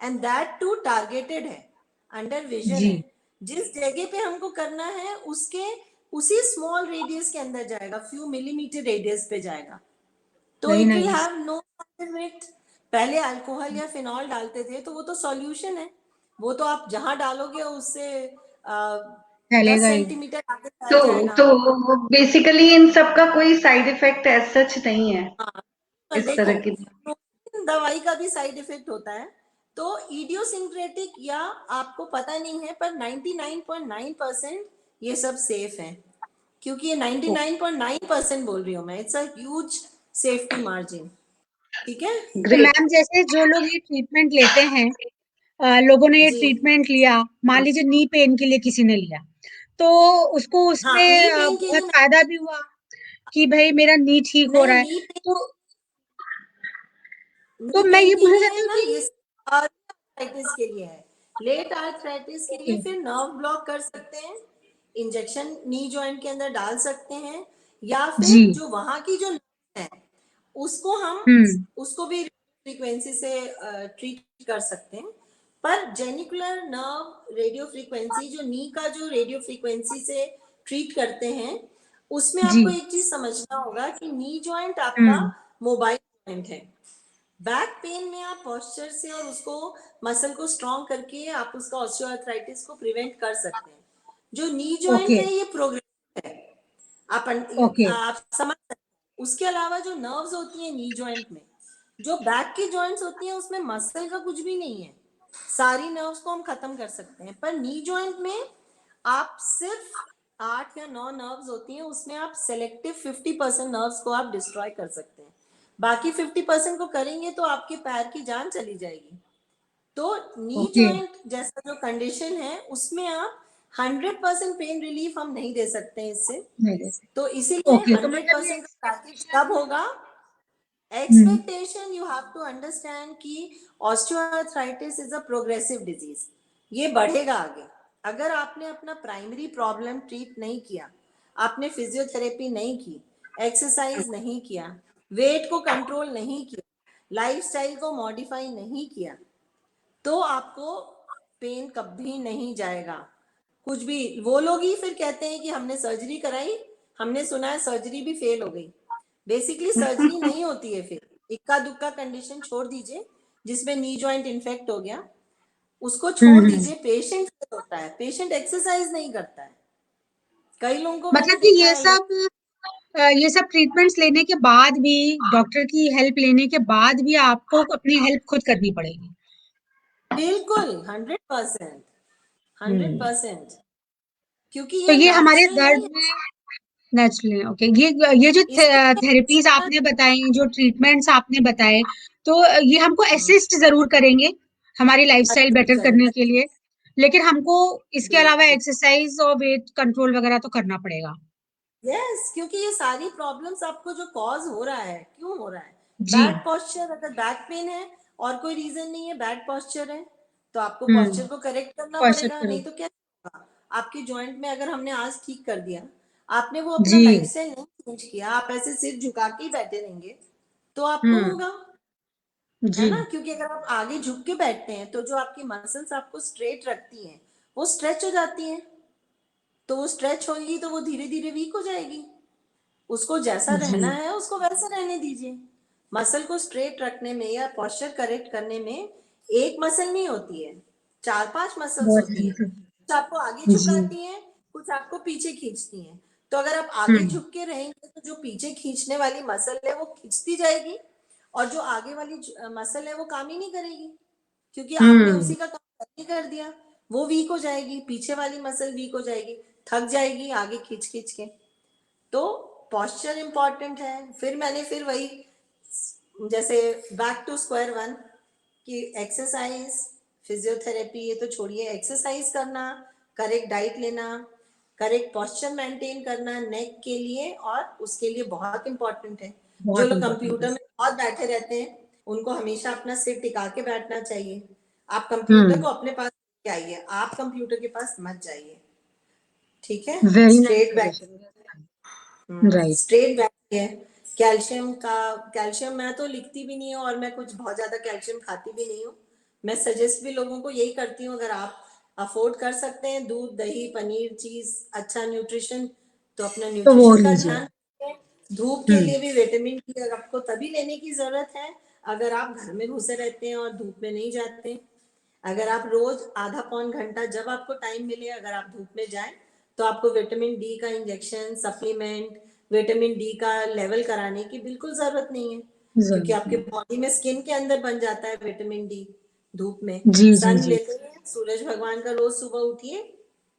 and that too targeted है, अंडर विजन है। जिस जगह पे हमको करना है उसके उसी स्मॉल रेडियस के अंदर जाएगा, फ्यू मिलीमीटर रेडियस पे जाएगा, तो it will have no effect. पहले अल्कोहल या फिनॉल डालते थे तो वो तो सॉल्यूशन है, वो तो आप जहां डालोगे उससे 10 सेंटीमीटर आगे फैल जाएगा। तो बेसिकली इन सब का कोई साइड इफेक्ट एज सच नहीं है। इस तरह की दवाई का भी साइड इफेक्ट होता है, तो इडियोसिंक्रेटिक या आपको पता नहीं है, पर 99.9% ये सब सेफ है, क्योंकि ये 99.9% बोल रही हूँ मैं, it's a huge safety margin. ठीक है। तो मैम जैसे जो लोग ये ट्रीटमेंट लेते हैं, लोगों ने ये ट्रीटमेंट लिया, मान लीजिए नी पेन के लिए किसी ने लिया, तो उसको उसमें बहुत फायदा भी हुआ कि भाई मेरा नी ठीक हो रहा है, तो मैं ये पूछना चाहती हूँ कि आर्थराइटिस के लिए है, लेट आर्थराइटिस के लिए फिर नर्व ब्लॉक कर सकते हैं, इंजेक्शन नी जॉइंट के अंदर डाल सकते हैं, या फिर जो वहां की जो है उसको हम उसको भी फ्रीक्वेंसी से ट्रीट कर सकते हैं। पर जेनिकुलर नर्व रेडियो फ्रीक्वेंसी, जो नी का जो रेडियो फ्रीक्वेंसी से ट्रीट करते हैं, उसमें आपको एक चीज समझना होगा कि नी जॉइंट आपका मोबाइल जॉइंट है। बैक पेन में आप पोस्चर से और उसको मसल को स्ट्रॉन्ग करके आप उसका ऑस्टियोआर्थराइटिस को प्रिवेंट कर सकते हैं। जो नी जॉइंट है ये प्रोग्रेसिव है, आप समझ सकते हैं। उसके अलावा जो नर्व्स होती हैं नी जॉइंट में, जो बैक की जॉइंट्स होती हैं उसमें मसल का कुछ भी नहीं है, सारी नर्व्स को हम खत्म कर सकते हैं। पर नी जॉइंट में आप सिर्फ 8 या 9 नर्व्स होती हैं, उसमें आप सेलेक्टिव 50% नर्व्स को आप डिस्ट्रॉय कर सकते हैं, बाकी 50% को करेंगे तो आपके पैर की जान चली जाएगी। तो नी जॉइंट जैसा जो कंडीशन है उसमें आप 100% पेन रिलीफ हम नहीं दे सकते हैं इससे, तो इसीलिए 100% का पैकेज कब होगा, expectation you have to understand कि osteoarthritis is a progressive disease, ये बढ़ेगा आगे। अगर आपने अपना प्राइमरी प्रॉब्लम ट्रीट नहीं किया, आपने फिजियोथेरेपी नहीं की, एक्सरसाइज नहीं किया, वेट को कंट्रोल नहीं किया, लाइफस्टाइल को मॉडिफाई नहीं किया, तो आपको पेन कभी नहीं जाएगा। कुछ भी वो लोग ही फिर कहते हैं कि हमने सर्जरी कराई, हमने सुना है सर्जरी भी फेल हो गई। बेसिकली सर्जरी नहीं होती है, फिर इक्का दुक्का कंडीशन छोड़ दीजिए जिसमें नी जॉइंट इन्फेक्ट हो गया, उसको छोड़ दीजिए। पेशेंट होता है, पेशेंट एक्सरसाइज नहीं करता है। कई लोगों को मतलब कि ये सब ट्रीटमेंट्स लेने के बाद भी, डॉक्टर की हेल्प लेने के बाद भी आपको अपनी हेल्प खुद करनी पड़ेगी। बिल्कुल 100%। क्योंकि तो ये ये हमारे नेचुरल दर्द नहीं में नेचुरली ओके, ये जो है। थेरेपीज आपने बताई, जो ट्रीटमेंट्स आपने बताए, तो ये हमको इसमें असिस्ट जरूर करेंगे हमारी लाइफस्टाइल अच्छा बेटर करने करेगा के लिए, लेकिन हमको इसके अलावा बिल्कुल। एक्सरसाइज और वेट कंट्रोल वगैरह तो करना पड़ेगा। यस, क्योंकि ये सारी प्रॉब्लम्स आपको जो कॉज हो रहा है, क्यों हो रहा है? जी। बैड पोस्चर, अगर बैक पेन है और कोई रीजन नहीं है, बैड पोस्चर है, तो आपको हम्म। पोस्चर को करेक्ट करना क्वेश्चन पड़ेगा, करो। नहीं तो क्या होगा? आपकी जॉइंट में अगर हमने आज ठीक कर दिया, आपने वो अपना जी। लाइफस्टाइल नहीं चेंज किया, आप ऐसे सिर झुका के ही बैठे रहेंगे, तो आपको हम्म। होगा, है जी। ना? क्योंकि अगर आप आगे झुक के बैठते हैं तो जो आपकी मसल्स आपको स्ट्रेट रखती हैं वो स्ट्रेच हो जाती हैं, तो वो स्ट्रेच होगी तो वो धीरे धीरे वीक हो जाएगी। उसको जैसा जी। रहना है उसको वैसा रहने दीजिए। मसल को स्ट्रेट रखने में या पोस्चर करेक्ट करने में एक मसल नहीं होती है, 4-5 मसल्स बहुत होती सही हैं। से। कुछ आपको आगे जी। झुकाती हैं, कुछ आपको पीछे खींचती हैं। तो अगर आप आगे हम्म। झुक के रहेंगे तो जो पीछे खींचने वाली मसल है वो खींचती जाएगी, और जो आगे वाली मसल है वो काम ही नहीं करेगी, क्योंकि आपने हम्म। उसी का काम नहीं कर दिया। वो वीक हो जाएगी, पीछे वाली मसल वीक हो जाएगी, थक जाएगी आगे खींच खींच के। तो पॉस्चर इंपॉर्टेंट है। फिर मैंने फिर वही, जैसे बैक टू स्क्वायर वन, कि एक्सरसाइज, फिजियोथेरेपी ये तो छोड़िए, एक्सरसाइज करना, करेक्ट डाइट लेना, करेक्ट पॉस्चर मेंटेन करना नेक के लिए, और उसके लिए बहुत इंपॉर्टेंट है। जो बहुत लोग इम्पोर्टेंट है। कंप्यूटर में बहुत बैठे रहते हैं उनको हमेशा अपना सिर टिका के बैठना चाहिए। आप कंप्यूटर हम्म। को अपने पास लेके आइए, आप कंप्यूटर के पास मत जाइए, ठीक है? Very nice straight back, suggestion. Right. Straight बैठ है। कैल्शियम का, कैल्शियम मैं तो लिखती भी नहीं हूँ और मैं कुछ बहुत ज्यादा कैल्शियम खाती भी नहीं हूँ। मैं सजेस्ट भी लोगों को यही करती हूँ, अगर आप अफोर्ड कर सकते हैं दूध दही पनीर चीज अच्छा न्यूट्रिशन, तो अपना तो वो न्यूट्रिशन का लीजिए। ध्यान रखें। धूप के हम्म। लिए भी विटामिन डी आपको तभी लेने की जरूरत है अगर आप घर में घुसे रहते हैं और धूप में नहीं जाते। अगर आप रोज आधा पौन घंटा जब आपको टाइम मिले अगर आप धूप में जाएं, तो आपको विटामिन डी का इंजेक्शन सप्लीमेंट, विटामिन डी का लेवल कराने की बिल्कुल जरूरत नहीं है, क्योंकि जरूरत आपके नहीं। बॉडी में स्किन के अंदर बन जाता है विटामिन डी धूप में। जी जी सन जी। लेते हैं, सूरज भगवान का रोज सुबह उठिए,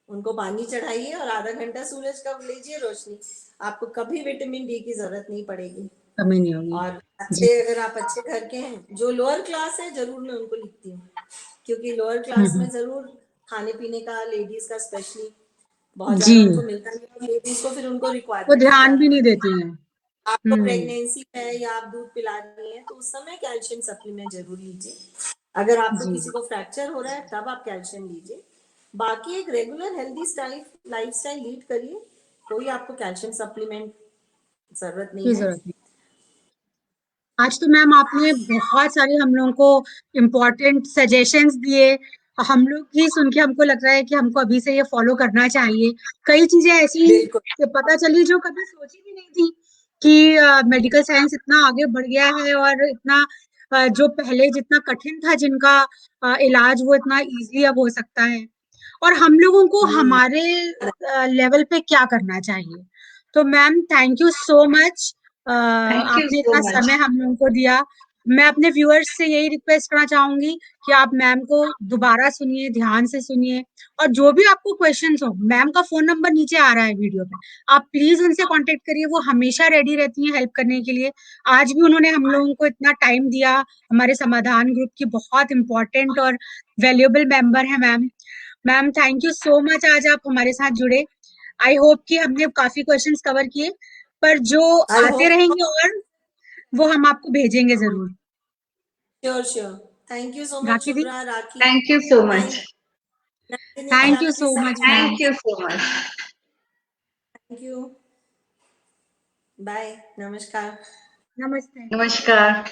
उनको पानी चढ़ाइए और आधा घंटा सूरज का लीजिए रोशनी, आपको कभी विटामिन डी की जरूरत नहीं पड़ेगी। कमी नहीं होगी। और जी। अच्छे, अगर आप अच्छे घर के हैं, जो लोअर क्लास है जरूर मैं उनको लिखती हूँ, क्योंकि लोअर क्लास में जरूर खाने पीने का लेडीज का स्पेशली बहुत जी। ज्यादा उनको मिलता नहीं, और लेडीज को फिर उनको वो रिक्वायरमेंट भी ध्यान भी ज्यादा नहीं होती देती हैं। है। आपको हम्म। प्रेगनेंसी है या आप दूध पिला रही हैं तो उस समय कैल्शियम सप्लीमेंट जरूर लीजिए। अगर आपको जी। किसी को फ्रैक्चर हो रहा है तब आप कैल्शियम लीजिए। बाकी एक regular healthy style lifestyle lead करिए, कोई आपको कैल्शियम सप्लीमेंट जरूरत नहीं की है। जरूरत नहीं। आज तो मैम आपने बहुत सारे हम लोगों को इम्पोर्टेंट सजेशंस दिए। हम लोग ही सुन के हमको लग रहा है कि हमको अभी से ये फॉलो करना चाहिए। कई चीजें ऐसी बिल्कुल पता चली जो कभी सोची भी नहीं थी कि मेडिकल साइंस इतना आगे बढ़ गया है, और इतना जो पहले जितना कठिन था जिनका इलाज वो इतना इजीली अब हो सकता है। और हम लोगों को हमारे लेवल पे क्या करना चाहिए। तो ma'am thank you so much, thank you आपने सो इतना मच। समय हम लोगों को दिया। मैं अपने व्यूअर्स से यही रिक्वेस्ट करना चाहूंगी कि आप मैम को दोबारा सुनिए, ध्यान से सुनिए, और जो भी आपको क्वेश्चंस हो, मैम का फोन नंबर नीचे आ रहा है वीडियो पे, आप प्लीज उनसे कांटेक्ट करिए। वो हमेशा रेडी रहती हैं हेल्प करने के लिए। आज भी उन्होंने हम लोगों को इतना टाइम दिया। हमारे समाधान ग्रुप की बहुत इंपॉर्टेंट और वैल्यूएबल मेंबर है ma'am. Ma'am thank you so much, आज आप हमारे साथ जुड़े। आई होप कि हमने काफी क्वेश्चंस कवर किए, पर जो आई आते होप, रहेंगे और वो हम आपको भेजेंगे जरूर। Sure sure. Thank you so much Rakhi di, Shubhra, Rakhi, thank you so thank much. Nandini, thank you Sakshi, so सब much ma'am. Thank you so much. Thank you, bye, नमस्कार। नमस्ते। नमस्कार।